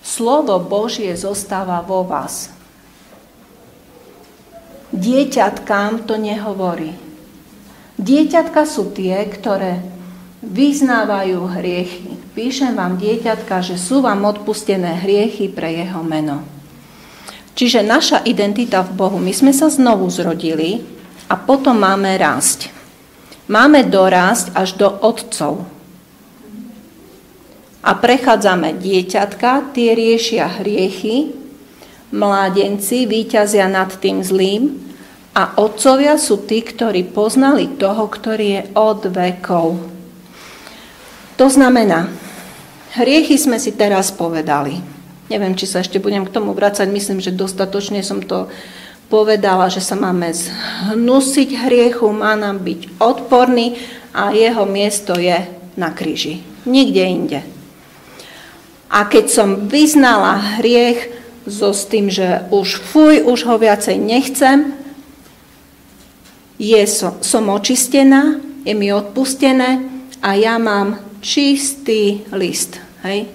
Slovo Božie zostáva vo vás. Dieťatkám to nehovorí. Dieťatka sú tie, ktoré vyznávajú hriechy. Píšem vám, dieťatka, že sú vám odpustené hriechy pre jeho meno. Čiže naša identita v Bohu, my sme sa znovu zrodili a potom máme rásť. Máme dorásť až do otcov. A prechádzame dieťatka, tie riešia hriechy, mládenci víťazia nad tým zlým a otcovia sú tí, ktorí poznali toho, ktorý je od vekov. To znamená, hriechy sme si teraz povedali. Neviem, či sa ešte budem k tomu vracať, myslím, že dostatočne som to povedala, že sa máme zhnusiť hriechu, má nám byť odporný a jeho miesto je na kríži. Nikde inde. A keď som vyznala hriech s tým, že už ho viacej nechcem, som očistená, je mi odpustené a ja mám čistý list. Hej?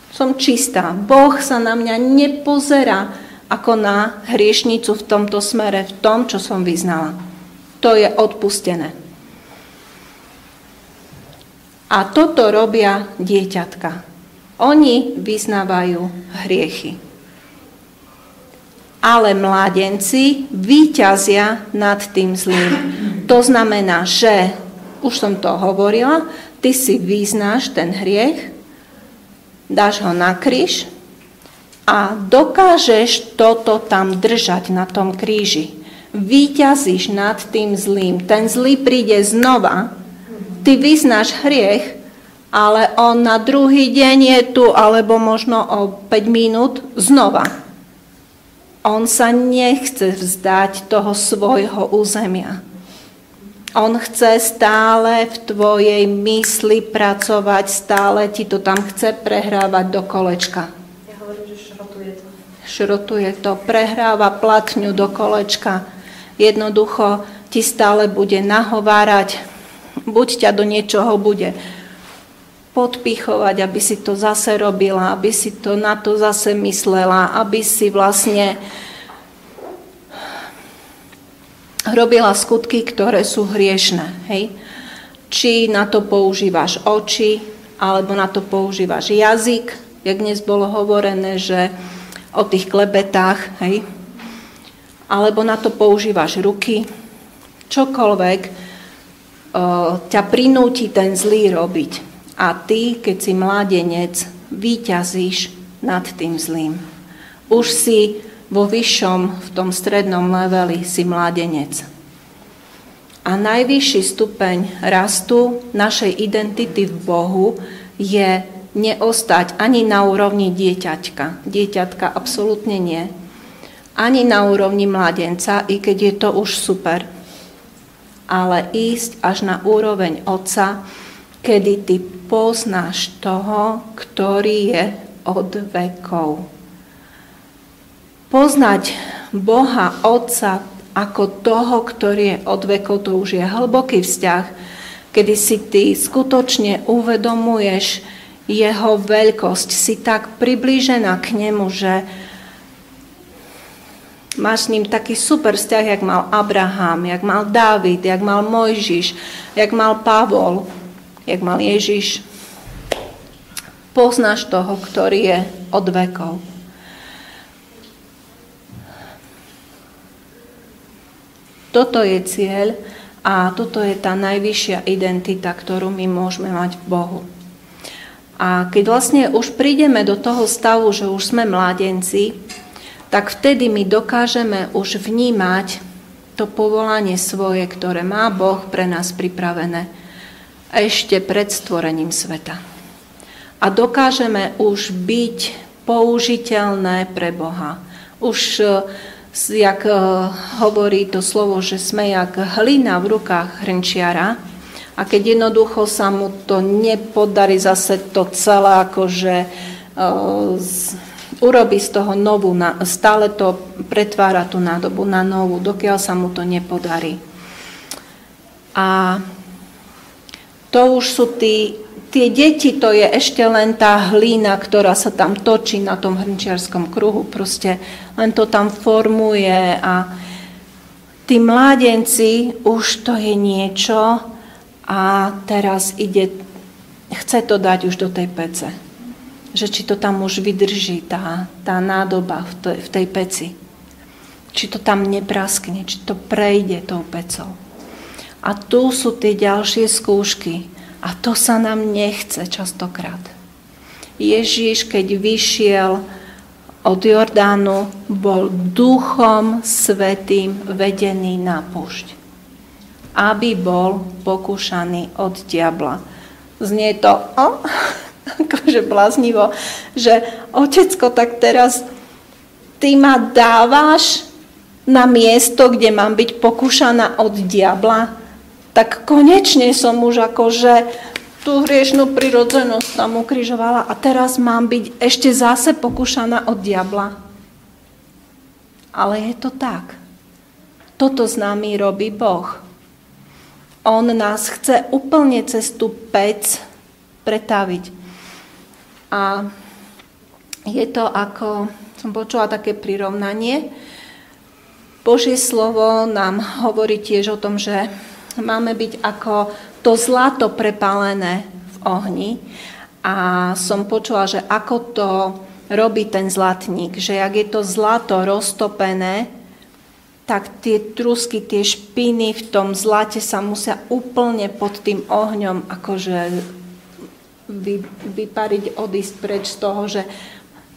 Som čistá. Boh sa na mňa nepozerá ako na hriešnicu v tomto smere, v tom, čo som vyznala. To je odpustené. A toto robia dieťatka. Oni vyznávajú hriechy. Ale mládenci víťazia nad tým zlým. To znamená, že, už som to hovorila, ty si vyznáš ten hriech, dáš ho na kríž a dokážeš toto tam držať na tom kríži. Víťazíš nad tým zlým. Ten zlý príde znova, ty vyznáš hriech, ale on na druhý deň je tu, alebo možno o 5 minút znova. On sa nechce vzdať toho svojho územia. On chce stále v tvojej mysli pracovať, stále ti to tam chce prehrávať do kolečka. Ja hovorím, že šrotuje to. Šrotuje to, prehráva platňu do kolečka. Jednoducho ti stále bude nahovárať, buď ťa do niečoho bude podpichovať, aby si to zase robila, aby si to na to zase myslela, aby si vlastne robila skutky, ktoré sú hriešne. Hej? Či na to používaš oči, alebo na to používaš jazyk, jak dnes bolo hovorené, že o tých klebetách, hej? Alebo na to používaš ruky, čokoľvek ťa prinúti ten zlý robiť. A ty, keď si mládenec, víťazíš nad tým zlým. Už si vo vyššom, v tom strednom leveli, si mládenec. A najvyšší stupeň rastu našej identity v Bohu je neostať ani na úrovni dieťaťka. Dieťatka absolútne nie. Ani na úrovni mládenca, i keď je to už super. Ale ísť až na úroveň otca, kedy ty poznáš toho, ktorý je od vekov. Poznať Boha Otca ako toho, ktorý je od vekov, to už je hlboký vzťah, kedy si ty skutočne uvedomuješ jeho veľkosť, si tak priblížená k nemu, že máš s ním taký super vzťah, jak mal Abraham, jak mal Dávid, jak mal Mojžiš, jak mal Pavol, jak mal Ježiš. Poznáš toho, ktorý je od vekov. Toto je cieľ a toto je tá najvyššia identita, ktorú my môžeme mať v Bohu. A keď vlastne už prídeme do toho stavu, že už sme mládenci, tak vtedy my dokážeme už vnímať to povolanie svoje, ktoré má Boh pre nás pripravené ešte pred stvorením sveta. A dokážeme už byť použiteľné pre Boha. Už jak hovorí to slovo, že sme jak hlina v rukách hrnčiara a keď jednoducho sa mu to nepodarí zase to celé akože urobí z toho novú, stále to pretvára tú nádobu na novú, dokiaľ sa mu to nepodarí. A to už sú tie deti, to je ešte len tá hlína, ktorá sa tam točí na tom hrnčiarskom kruhu, proste len to tam formuje a tí mládenci, už to je niečo a teraz chce to dať už do tej pece. Že či to tam už vydrží, tá nádoba v tej peci. Či to tam nepraskne, či to prejde tou pecou. A tu sú tie ďalšie skúšky. A to sa nám nechce častokrát. Ježiš, keď vyšiel od Jordánu, bol Duchom Svätým vedený na púšť, aby bol pokúšaný od diabla. Znie to akože bláznivo, že otecko, tak teraz ty ma dávaš na miesto, kde mám byť pokúšaná od diabla, tak konečne som už akože tú hriešnú prirodzenosť tam ukrižovala a teraz mám byť ešte zase pokúšaná od diabla. Ale je to tak. Toto s nami robí Boh. On nás chce úplne cez tú pec pretaviť. A je to ako, som počula také prirovnanie, Božie slovo nám hovorí tiež o tom, že máme byť ako to zlato prepálené v ohni. A som počula, že ako to robí ten zlatník, že ak je to zlato roztopené, tak tie trusky, tie špiny v tom zlate sa musia úplne pod tým ohňom akože vypariť, odísť preč z toho, že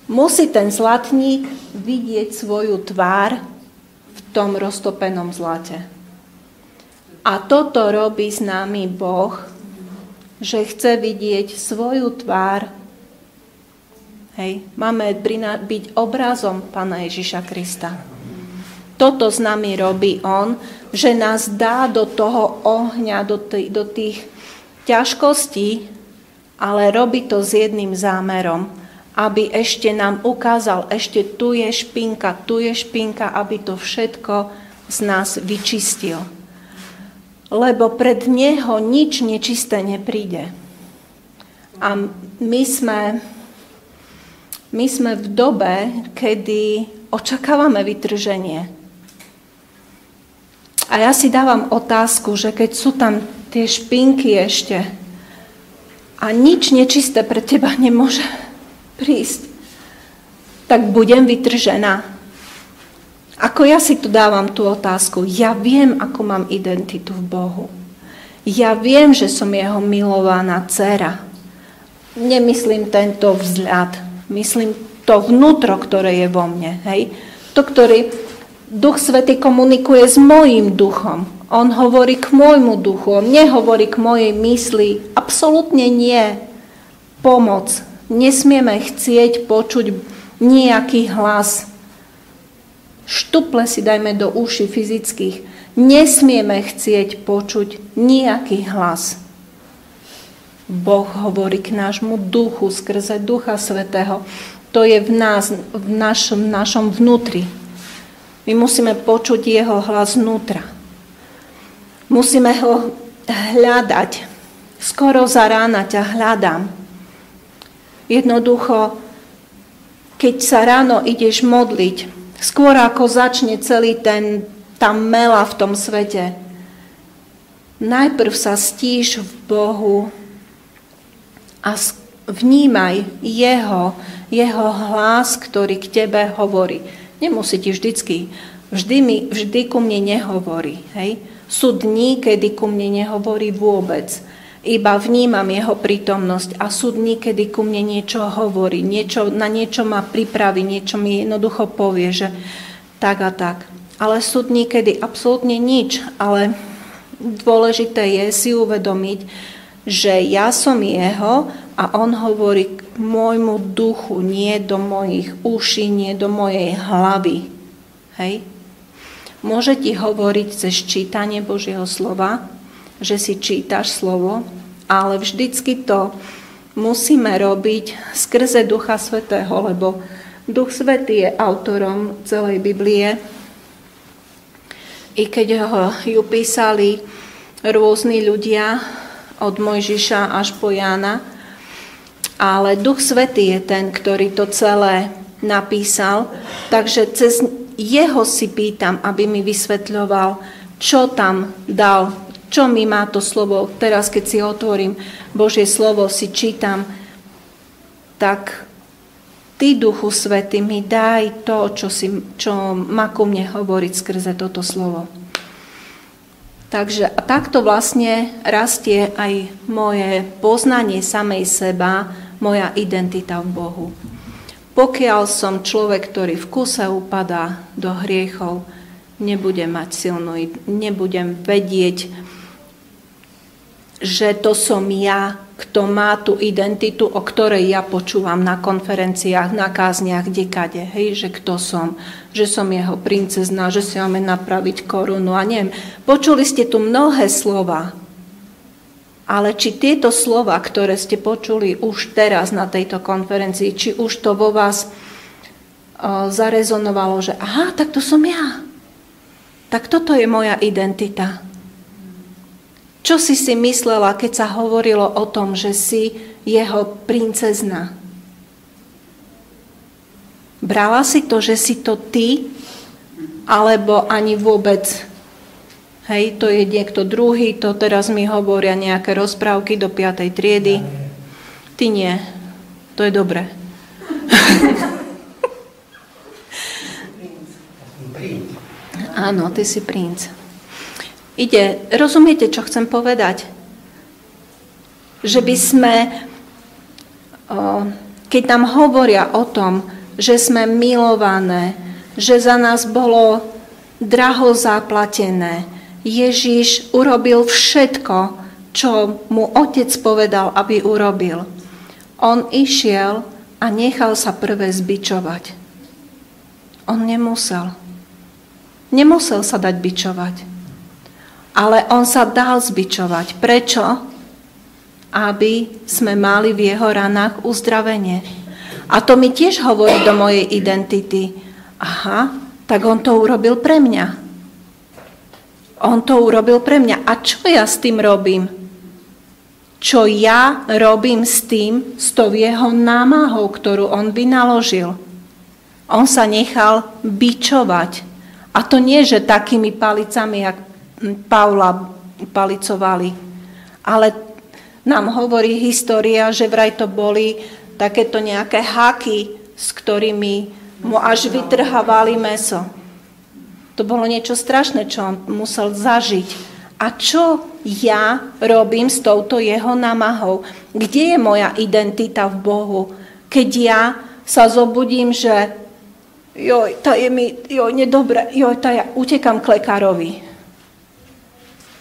musí ten zlatník vidieť svoju tvár v tom roztopenom zlate. A toto robí s nami Boh, že chce vidieť svoju tvár. Hej, máme byť obrazom Pána Ježiša Krista. Toto s nami robí on, že nás dá do toho ohňa, do tých ťažkostí, ale robí to s jedným zámerom, aby ešte nám ukázal, ešte tu je špinka, aby to všetko z nás vyčistil. Lebo pred neho nič nečisté nepríde. A my sme v dobe, kedy očakávame vytrženie. A ja si dávam otázku, že keď sú tam tie špinky ešte a nič nečisté pre teba nemôže prísť, tak budem vytržená. Ako ja si tu dávam tú otázku, ja viem, ako mám identitu v Bohu. Ja viem, že som jeho milovaná dcéra. Nemyslím tento vzhľad, myslím to vnútro, ktoré je vo mne. Hej? To, ktorý Duch Svätý komunikuje s mojím duchom. On hovorí k môjmu duchu, on nehovorí k mojej mysli. Absolútne nie. Pomoc. Nesmieme chcieť počuť nejaký hlas. Štuple si dajme do uší fyzických. Nesmieme chcieť počuť nejaký hlas. Boh hovorí k nášmu duchu skrze Ducha Svätého. To je v nás, v našom vnútri. My musíme počuť jeho hlas vnútra. Musíme ho hľadať. Skoro za rána ťa hľadám. Jednoducho, keď sa ráno ideš modliť, skôr ako začne celý tá mela v tom svete, najprv sa stíš v Bohu a vnímaj jeho hlas, ktorý k tebe hovorí. Nemusí ti vždy ku mne nehovorí. Hej? Sú dní, kedy ku mne nehovorí vôbec. Iba vnímam jeho prítomnosť a sú dní, kedy ku mne niečo hovorí, na niečo ma pripraví, niečo mi jednoducho povie, že tak a tak. Ale sú dní, kedy absolútne nič, ale dôležité je si uvedomiť, že ja som jeho a on hovorí k môjmu duchu, nie do mojich uší, nie do mojej hlavy. Hej? Môže ti hovoriť cez čítanie Božieho slova, že si čítaš slovo, ale vždycky to musíme robiť skrze Ducha Svätého, lebo Duch Svätý je autorom celej Biblie. I keď ju písali rôzni ľudia, od Mojžiša až po Jána, ale Duch Svätý je ten, ktorý to celé napísal, takže cez jeho si pýtam, aby mi vysvetľoval, čo tam dal, čo mi má to slovo. Teraz, keď si otvorím Božie slovo, si čítam, tak ty, Duchu Svätý, mi daj to, čo má ku mne hovoriť skrze toto slovo. Takže takto vlastne rastie aj moje poznanie samej seba, moja identita v Bohu. Pokiaľ som človek, ktorý v kuse upadá do hriechov, nebudem nebudem vedieť, že to som ja, kto má tú identitu, o ktorej ja počúvam na konferenciách, na kázniach, kdekade, hej, že kto som, že som jeho princezna, že si máme napraviť korunu a neviem. Počuli ste tu mnohé slova, ale či tieto slova, ktoré ste počuli už teraz na tejto konferencii, či už to vo vás zarezonovalo, že aha, tak to som ja. Tak toto je moja identita. Čo si myslela, keď sa hovorilo o tom, že si jeho princezna. Brala si to, že si to ty, alebo ani vôbec? Hej, to je niekto druhý, to teraz mi hovoria nejaké rozprávky do 5. triedy. Ty nie. To je dobré. Áno, ty si princ. Rozumiete, čo chcem povedať? Že by sme, keď nám hovoria o tom, že sme milované, že za nás bolo draho zaplatené, Ježiš urobil všetko, čo mu otec povedal, aby urobil. On išiel a nechal sa prvé zbičovať. On nemusel. Nemusel sa dať bičovať. Ale on sa dal zbičovať. Prečo? Aby sme mali v jeho ranách uzdravenie. A to mi tiež hovorí do mojej identity. Aha, tak on to urobil pre mňa. On to urobil pre mňa. A čo ja s tým robím? Čo ja robím s tým, s tou jeho námahou, ktorú on vynaložil? On sa nechal bičovať. A to nie, že takými palicami, jak Pavla palicovali. Ale nám hovorí história, že vraj to boli takéto nejaké háky, s ktorými mu až vytrhávali mäso. To bolo niečo strašné, čo on musel zažiť. A čo ja robím s touto jeho námahou? Kde je moja identita v Bohu? Keď ja sa zobudím, že nedobre, ja utekam k lekárovi.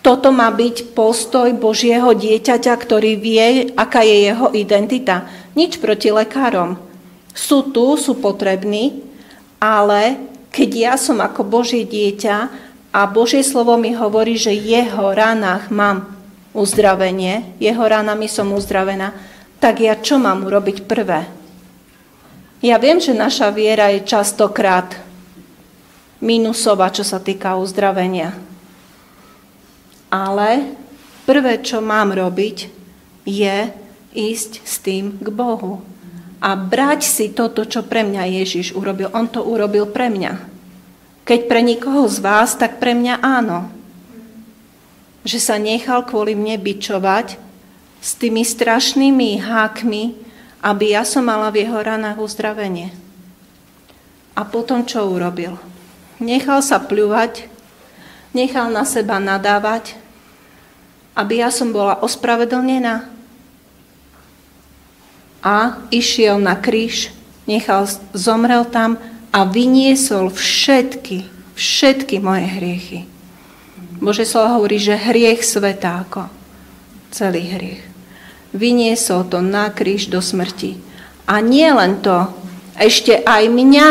Toto má byť postoj Božieho dieťaťa, ktorý vie, aká je jeho identita. Nič proti lekárom. Sú tu, sú potrební, ale keď ja som ako Božie dieťa a Božie slovo mi hovorí, že jeho ranách mám uzdravenie, jeho ranami som uzdravená, tak ja čo mám urobiť prvé? Ja viem, že naša viera je častokrát minusová, čo sa týka uzdravenia. Ale prvé, čo mám robiť, je ísť s tým k Bohu. A brať si toto, čo pre mňa Ježiš urobil. On to urobil pre mňa. Keď pre nikoho z vás, tak pre mňa áno. Že sa nechal kvôli mne bičovať s tými strašnými hákmi, aby ja som mala v jeho ranách uzdravenie. A potom čo urobil? Nechal sa pľúvať, nechal na seba nadávať, aby ja som bola ospravedlnená. A išiel na kríž, zomrel tam a vyniesol všetky moje hriechy. Božie slovo hovorí, že hriech svetáko, celý hriech. Vyniesol to na kríž do smrti. A nie len to, ešte aj mňa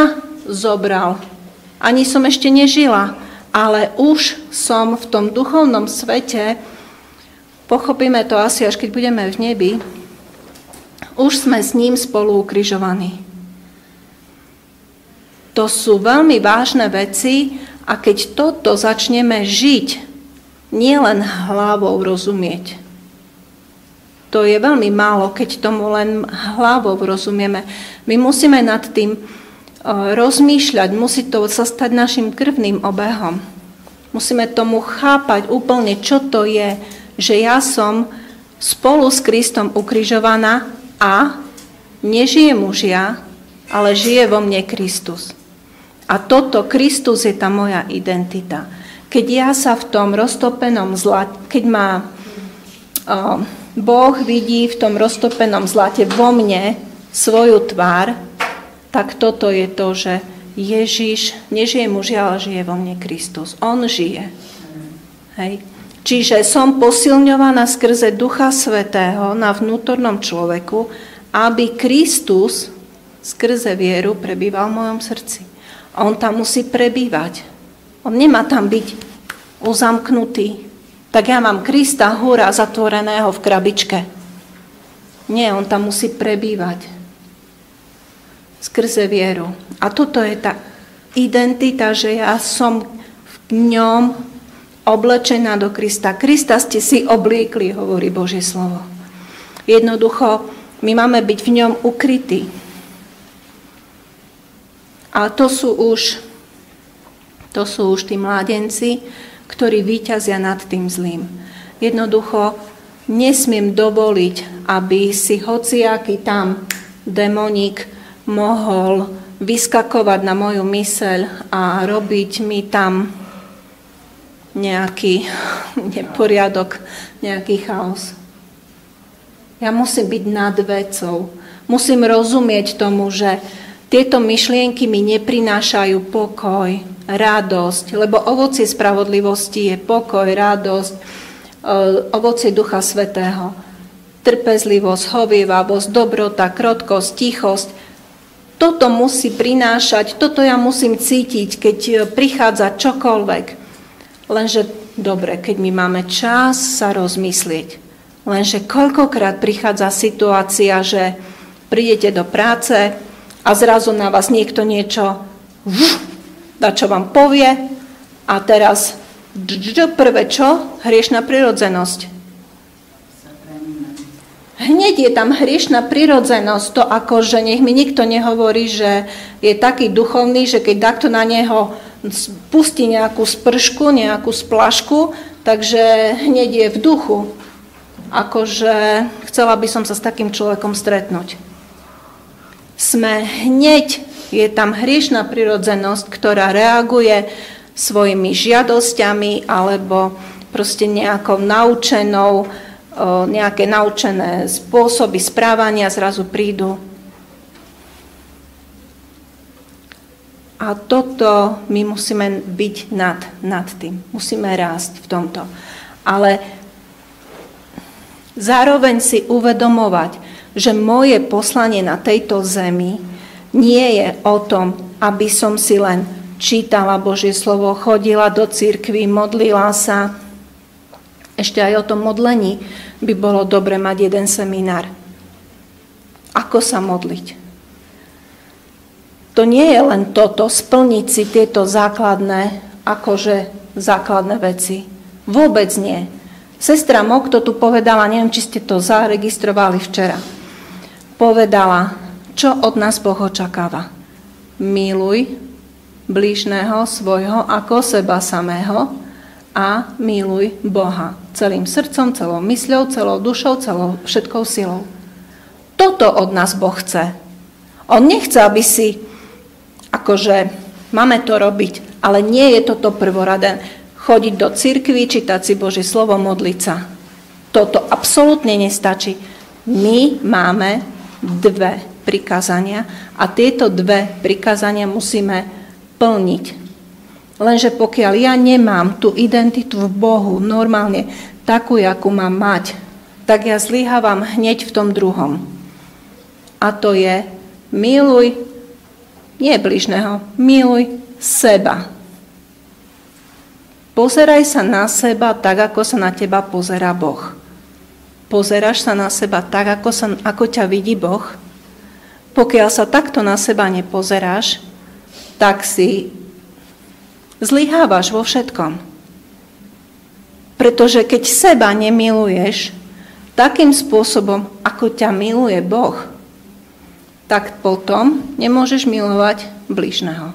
zobral. Ani som ešte nežila, ale už som v tom duchovnom svete, pochopíme to asi, až keď budeme v nebi, už sme s ním spolu ukrižovaní. To sú veľmi vážne veci a keď toto začneme žiť, nielen hlavou rozumieť, to je veľmi málo, keď tomu len hlavou rozumieme. My musíme nad tým rozmýšľať, musí to sa stať našim krvným obehom. Musíme tomu chápať úplne, čo to je, že ja som spolu s Kristom ukrižovaná a nežijem už ja, ale žije vo mne Kristus. A toto, Kristus je tá moja identita. Keď ja sa v tom roztopenom zlate, keď ma Boh vidí v tom roztopenom zlate vo mne svoju tvár, tak toto je to, že Ježiš nežije muž, ale žije vo mne Kristus. On žije. Hej. Čiže som posilňovaná skrze Ducha Svätého na vnútornom človeku, aby Kristus skrze vieru prebýval v mojom srdci. On tam musí prebývať. On nemá tam byť uzamknutý. Tak ja mám Krista húra zatvoreného v krabičke. Nie, on tam musí prebývať. Skrze vieru. A toto je tá identita, že ja som v ňom oblečená do Krista. Krista ste si obliekli, hovorí Božie slovo. Jednoducho, My máme byť v ňom ukrytí. A to sú už tí mládenci, ktorí víťazia nad tým zlým. Jednoducho nesmiem dovoliť, aby si hociaký tam démonik mohol vyskakovať na moju myseľ a robiť mi tam nejaký neporiadok, nejaký chaos. Ja musím byť nad vecou. Musím rozumieť tomu, že tieto myšlienky mi neprinášajú pokoj, radosť, lebo ovocie spravodlivosti je pokoj, radosť, ovocie Ducha Svätého, trpezlivosť, hovievavosť, dobrota, krotkosť, tichosť. Toto musí prinášať, toto ja musím cítiť, keď prichádza čokoľvek. Lenže, dobre, keď my máme čas sa rozmyslieť, lenže koľkokrát prichádza situácia, že prídete do práce a zrazu na vás niekto niečo čo vám povie a teraz prvé čo? Hriešna prirodzenosť. Hneď je tam hriešna prirodzenosť, to akože nech mi nikto nehovorí, že je taký duchovný, že keď takto na neho pustí nejakú spršku, nejakú splašku, takže hneď je v duchu. Akože chcela by som sa s takým človekom stretnúť. Je tam hriešna prirodzenosť, ktorá reaguje svojimi žiadosťami alebo proste nejakou naučenou, nejaké naučené spôsoby správania zrazu prídu. A toto my musíme byť nad tým. Musíme rásť v tomto. Ale zároveň si uvedomovať, že moje poslanie na tejto zemi nie je o tom, aby som si len čítala Božie slovo, chodila do cirkvi, modlila sa. Ešte aj o tom modlení by bolo dobre mať jeden seminár. Ako sa modliť? To nie je len toto, splniť si tieto základné veci. Vôbec nie. Sestra Mokto tu povedala, neviem, či ste to zaregistrovali včera, povedala, čo od nás Boh očakáva. Miluj blížneho svojho ako seba samého a miluj Boha celým srdcom, celou mysľou, celou dušou, celou všetkou silou. Toto od nás Boh chce. On nechce, aby si, máme to robiť, ale nie je toto prvoradé. Chodiť do cirkvi, čítať si Božie slovo, modliť sa. Toto absolútne nestačí. My máme 2 prikázania a tieto 2 prikázania musíme plniť. Lenže pokiaľ ja nemám tú identitu v Bohu normálne takú, akú mám mať, tak ja zlyhávam hneď v tom druhom. A to je miluj, nie bližného, miluj seba. Pozeraj sa na seba tak, ako sa na teba pozerá Boh. Pozeráš sa na seba tak, ako ťa vidí Boh? Pokiaľ sa takto na seba nepozeráš, tak si zlyhávaš vo všetkom. Pretože keď seba nemiluješ takým spôsobom, ako ťa miluje Boh, tak potom nemôžeš milovať bližného.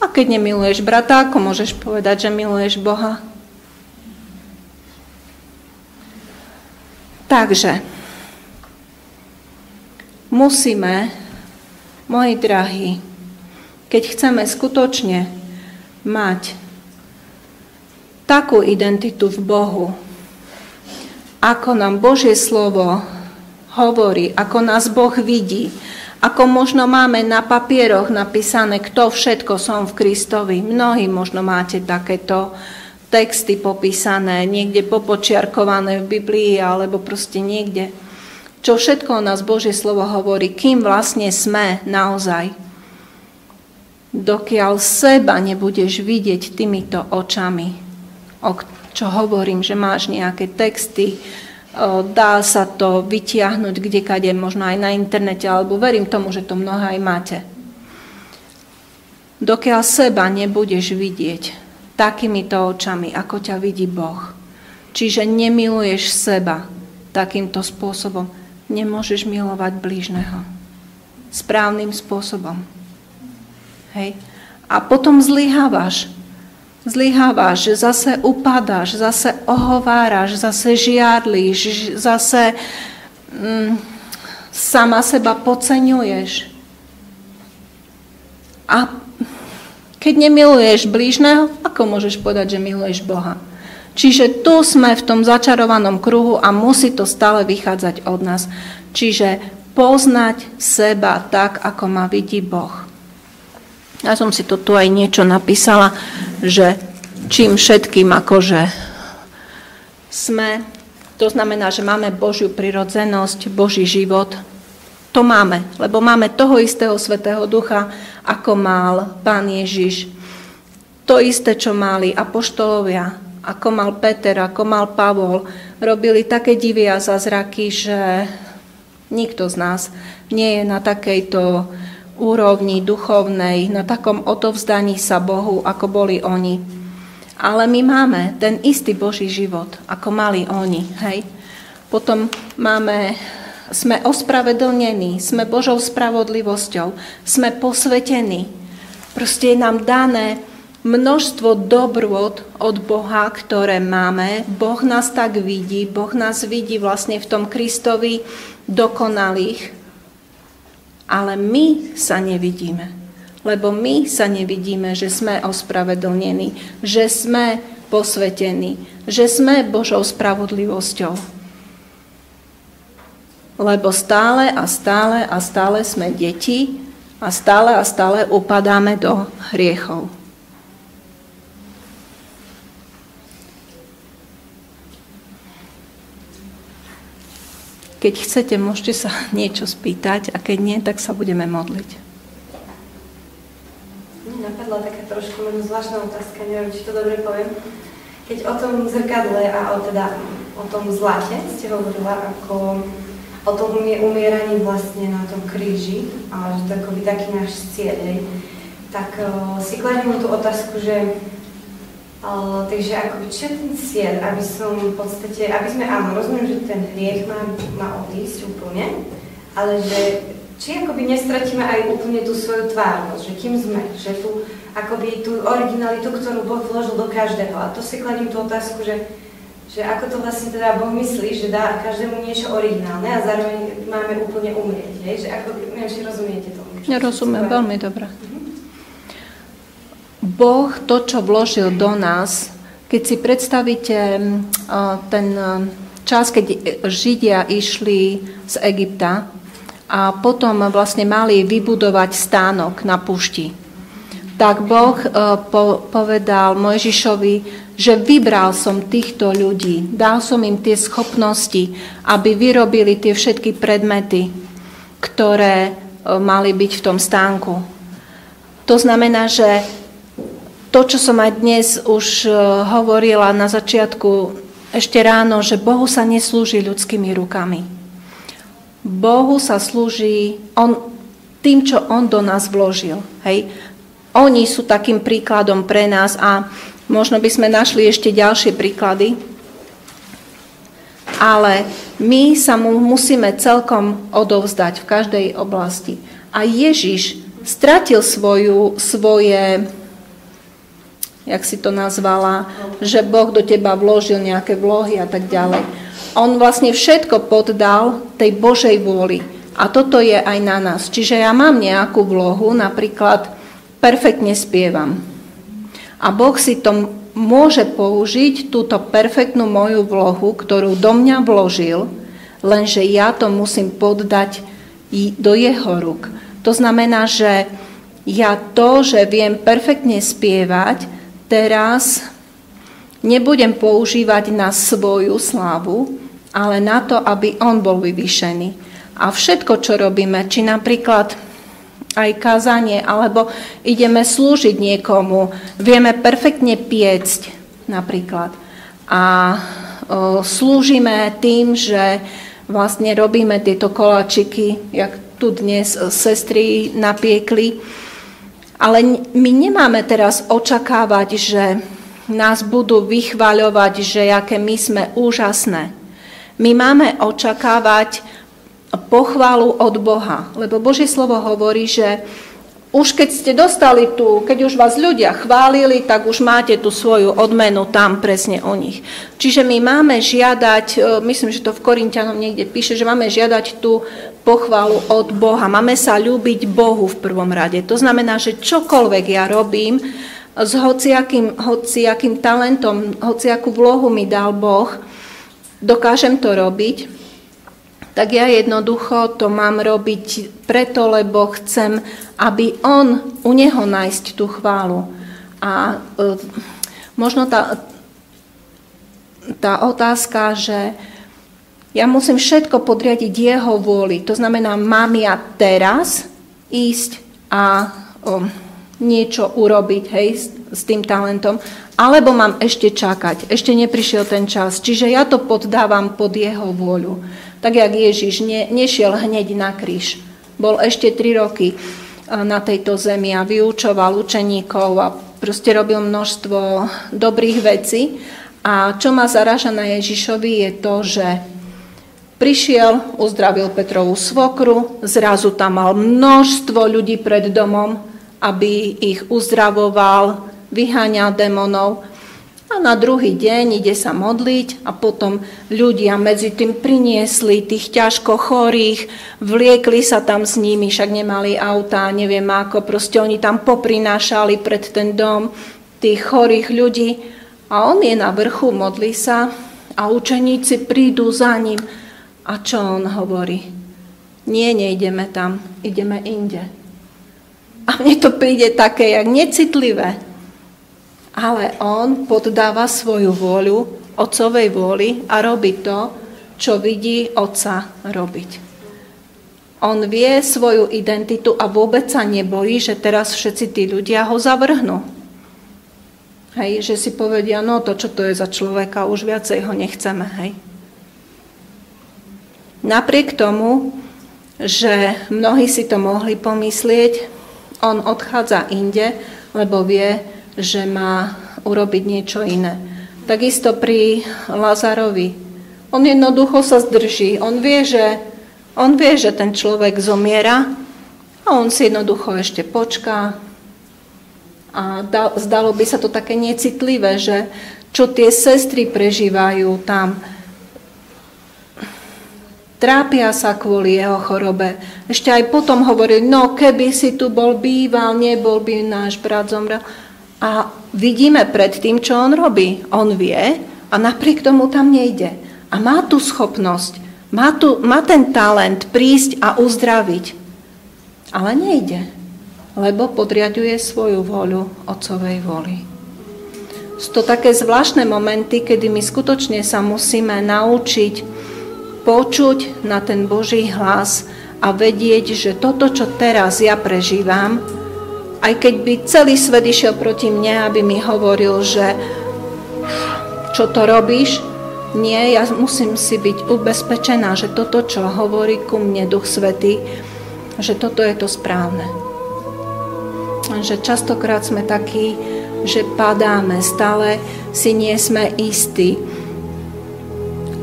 A keď nemiluješ brata, ako môžeš povedať, že miluješ Boha? Takže musíme, moji drahí, keď chceme skutočne mať takú identitu v Bohu, ako nám Božie slovo hovorí, ako nás Boh vidí, ako možno máme na papieroch napísané, kto všetko som v Kristovi. Mnohí možno máte takéto texty popísané, niekde popočiarkované v Biblii, alebo proste niekde. Čo všetko o nás Božie slovo hovorí, kým vlastne sme naozaj. Dokiaľ seba nebudeš vidieť týmito očami, o čo hovorím, že máš nejaké texty, dá sa to vytiahnuť kdekade, možno aj na internete, alebo verím tomu, že to mnohé aj máte. Dokiaľ seba nebudeš vidieť takýmito očami, ako ťa vidí Boh, čiže nemiluješ seba takýmto spôsobom, nemôžeš milovať blížneho správnym spôsobom. Hej. A potom zlyhávaš. Zlyhávaš, že zase upadáš, zase ohováraš, zase žiadliš, zase sama seba podceňuješ. A keď nemiluješ blížneho, ako môžeš povedať, že miluješ Boha? Čiže tu sme v tom začarovanom kruhu a musí to stále vychádzať od nás. Čiže poznať seba tak, ako ma vidí Boh. Ja som si to tu aj niečo napísala, že čím všetkým akože sme, to znamená, že máme Božiu prirodzenosť, Boží život, to máme, lebo máme toho istého Svätého Ducha, ako mal Pán Ježiš. To isté, čo mali apoštolovia, ako mal Peter, ako mal Pavol, robili také divy a zázraky, že nikto z nás nie je na takejto úrovni duchovnej, na takom odovzdaní sa Bohu, ako boli oni. Ale my máme ten istý Boží život, ako mali oni. Hej? Potom sme ospravedlnení, sme Božou spravodlivosťou, sme posvetení. Proste je nám dané množstvo dobrôt od Boha, ktoré máme. Boh nás tak vidí, Boh nás vidí vlastne v tom Kristovi dokonalých, ale my sa nevidíme. Lebo my sa nevidíme, že sme ospravedlnení, že sme posvetení, že sme Božou spravodlivosťou. Lebo stále a stále a stále sme deti a stále upadáme do hriechov. Keď chcete, môžete sa niečo spýtať a keď nie, tak sa budeme modliť. Mne napadla taká trošku zvláštna otázka, neviem, či to dobre poviem. Keď o tom zrkadle a o tom zlate ste hovorila, ako o tom umieraní vlastne na tom kríži, a že to je taký náš cieľ, tak si kladiem tú otázku, že takže akoby čo je ten cieľ, aby som v podstate, aby sme, áno, rozumiem, že ten hriech má odísť úplne, ale že či akoby nestratíme aj úplne tú svoju tvárnosť, že kým sme, že tu akoby tú originalitu, ktorú Boh vložil do každého. A to si kladím tú otázku, že ako to vlastne teda Boh myslí, že dá každému niečo originálne a zároveň máme úplne umrieť, že ako, neviem, či rozumiete tomu. Ja rozumiem, veľmi dobre. Boh to, čo vložil do nás, keď si predstavíte ten čas, keď Židia išli z Egypta a potom vlastne mali vybudovať stánok na púšti, tak Boh povedal Mojžišovi, že vybral som týchto ľudí, dal som im tie schopnosti, aby vyrobili tie všetky predmety, ktoré mali byť v tom stánku. To znamená, že to, čo som aj dnes už hovorila na začiatku, ešte ráno, že Bohu sa neslúži ľudskými rukami. Bohu sa slúži tým, čo On do nás vložil. Hej. Oni sú takým príkladom pre nás a možno by sme našli ešte ďalšie príklady, ale my sa mu musíme celkom odovzdať v každej oblasti. A Ježiš stratil svoje jak si to nazvala, že Boh do teba vložil nejaké vlohy a tak ďalej. On vlastne všetko poddal tej Božej vôli. A toto je aj na nás. Čiže ja mám nejakú vlohu, napríklad perfektne spievam. A Boh si to môže použiť, túto perfektnú moju vlohu, ktorú do mňa vložil, lenže ja to musím poddať do jeho rúk. To znamená, že ja to, že viem perfektne spievať, teraz nebudem používať na svoju slávu, ale na to, aby on bol vyvýšený. A všetko, čo robíme, či napríklad aj kázanie, alebo ideme slúžiť niekomu, vieme perfektne piecť napríklad. A slúžime tým, že vlastne robíme tieto koláčiky, jak tu dnes sestry napiekli. Ale my nemáme teraz očakávať, že nás budú vychvaľovať, že aké my sme úžasné. My máme očakávať pochválu od Boha. Lebo Božie slovo hovorí, že už keď ste dostali keď už vás ľudia chválili, tak už máte tú svoju odmenu tam presne o nich. Čiže my máme žiadať, myslím, že to v Korinťanom niekde píše, že máme žiadať tú pochválu od Boha. Máme sa ľúbiť Bohu v prvom rade. To znamená, že čokoľvek ja robím, s hociakým talentom, hociakú vlohu mi dal Boh, dokážem to robiť, tak ja jednoducho to mám robiť preto, lebo chcem, aby u neho nájsť tú chválu. A možno tá otázka, že ja musím všetko podriadiť jeho vôli. To znamená, mám ja teraz ísť a niečo urobiť, s tým talentom, alebo mám ešte čakať, ešte neprišiel ten čas. Čiže ja to poddávam pod jeho vôľu. Tak, jak Ježiš nešiel hneď na kríž. Bol ešte 3 roky na tejto zemi a vyučoval učeníkov a proste robil množstvo dobrých vecí. A čo ma zaráža na Ježišovi je to, že prišiel, uzdravil Petrovú svokru, zrazu tam mal množstvo ľudí pred domom, aby ich uzdravoval, vyháňal démonov. A na druhý deň ide sa modliť a potom ľudia medzi tým priniesli tých ťažko chorých, vliekli sa tam s nimi, však nemali autá, neviem ako, proste oni tam poprinášali pred ten dom tých chorých ľudí a on je na vrchu, modlí sa a učeníci prídu za ním. A čo on hovorí? Nie, nejdeme tam, ideme inde. A mne to príde také, jak necitlivé. Ale on poddáva svoju vôľu, otcovej vôli a robí to, čo vidí otca robiť. On vie svoju identitu a vôbec sa nebojí, že teraz všetci tí ľudia ho zavrhnú. Že si povedia, no to, čo to je za človeka, už viacej ho nechceme. Napriek tomu, že mnohí si to mohli pomyslieť, on odchádza inde, lebo vie, že má urobiť niečo iné. Takisto pri Lazarovi. On jednoducho sa zdrží. On vie, že ten človek zomiera a on si jednoducho ešte počká. A zdalo by sa to také necitlivé, že čo tie sestry prežívajú tam. Trápia sa kvôli jeho chorobe. Ešte aj potom hovorili, no keby si tu bol býval, nebol by náš brat zomrel. A vidíme pred tým, čo on robí. On vie a napriek tomu tam nejde. A má tú schopnosť, má ten talent prísť a uzdraviť. Ale nejde, lebo podriaďuje svoju voľu otcovej voli. Sú to také zvláštne momenty, kedy my skutočne sa musíme naučiť počuť na ten Boží hlas a vedieť, že toto, čo teraz ja prežívam, aj keď by celý svet išiel proti mne, aby mi hovoril, že čo to robíš, nie, ja musím si byť ubezpečená, že toto, čo hovorí ku mne Duch Svätý, že toto je to správne. Že častokrát sme takí, že padáme, stále si nie sme istí.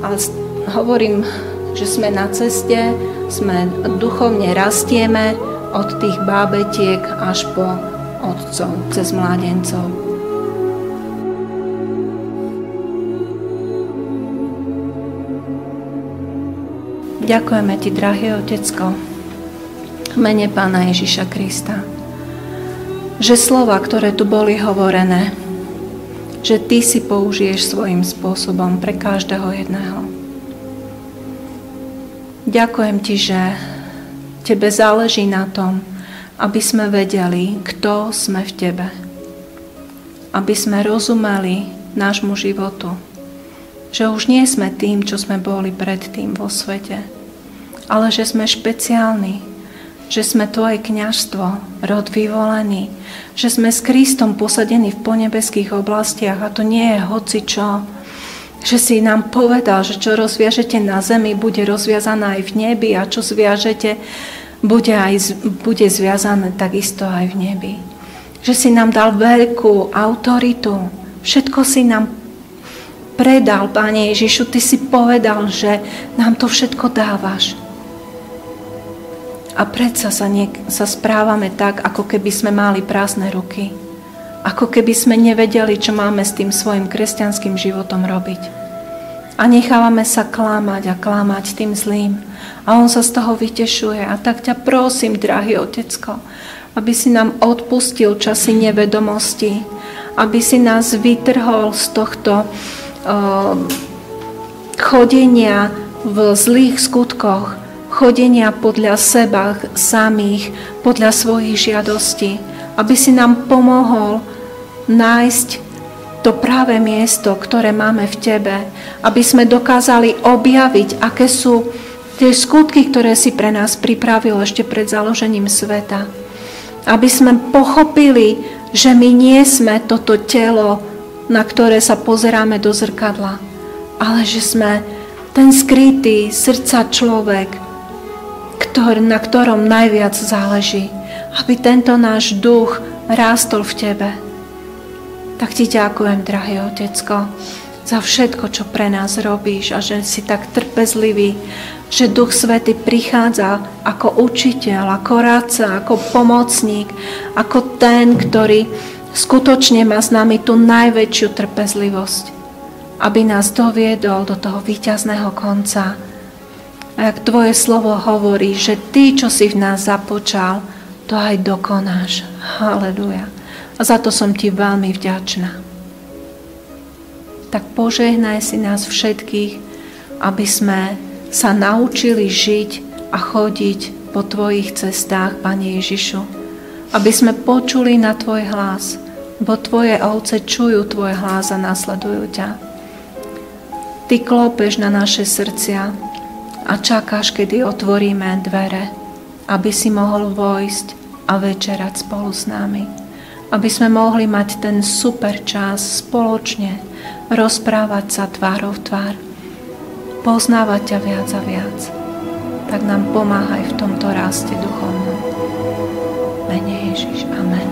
A hovorím, že sme na ceste, duchovne rastieme, od tých bábetiek až po otcov, cez mládencov. Ďakujeme ti, drahý Otecko, v mene Pána Ježiša Krista, že slova, ktoré tu boli hovorené, že ty si použiješ svojím spôsobom pre každého jedného. Ďakujem ti, že tebe záleží na tom, aby sme vedeli, kto sme v tebe. Aby sme rozumeli nášmu životu. Že už nie sme tým, čo sme boli predtým vo svete. Ale že sme špeciálni. Že sme tvoje kňazstvo, rod vyvolený. Že sme s Kristom posadení v ponebeských oblastiach a to nie je hocičo. Že si nám povedal, že čo rozviažete na zemi, bude rozviazané aj v nebi a čo zviažete, bude zviazané takisto aj v nebi. Že si nám dal veľkú autoritu. Všetko si nám predal, Pane Ježišu. Ty si povedal, že nám to všetko dávaš. A predsa sa správame tak, ako keby sme mali prázdne ruky. Ako keby sme nevedeli, čo máme s tým svojim kresťanským životom robiť. A nechávame sa klamať tým zlým. A on sa z toho vytešuje. A tak ťa prosím, drahý Otecko, aby si nám odpustil časy nevedomosti, aby si nás vytrhol z tohto chodenia v zlých skutkoch, chodenia podľa seba samých, podľa svojich žiadostí, aby si nám pomohol nájsť to práve miesto, ktoré máme v Tebe, aby sme dokázali objaviť, aké sú tie skutky, ktoré si pre nás pripravil ešte pred založením sveta. Aby sme pochopili, že my nie sme toto telo, na ktoré sa pozeráme do zrkadla, ale že sme ten skrytý srdca človek, na ktorom najviac záleží. Aby tento náš duch rástol v Tebe. Tak Ti ďakujem, drahý Otecko, za všetko, čo pre nás robíš a že si tak trpezlivý, že Duch Svätý prichádza ako učiteľ, ako radca, ako pomocník, ako ten, ktorý skutočne má s nami tú najväčšiu trpezlivosť, aby nás doviedol do toho víťazného konca. A jak Tvoje slovo hovorí, že Ty, čo si v nás započal, to aj dokonáš. Haleluja. A za to som Ti veľmi vďačná. Tak požehnaj si nás všetkých, aby sme sa naučili žiť a chodiť po Tvojich cestách, Pane Ježišu. Aby sme počuli na Tvoj hlas, bo Tvoje ovce čujú Tvoj hlas a nasledujú ťa. Ty klopeš na naše srdcia a čakáš, kedy otvoríme dvere, aby si mohol vojsť a večerať spolu s nami. Aby sme mohli mať ten super čas spoločne, rozprávať sa tvárou v tvár, poznávať ťa viac a viac. Tak nám pomáhaj v tomto raste duchovnom. Mene Ježiš. Amen.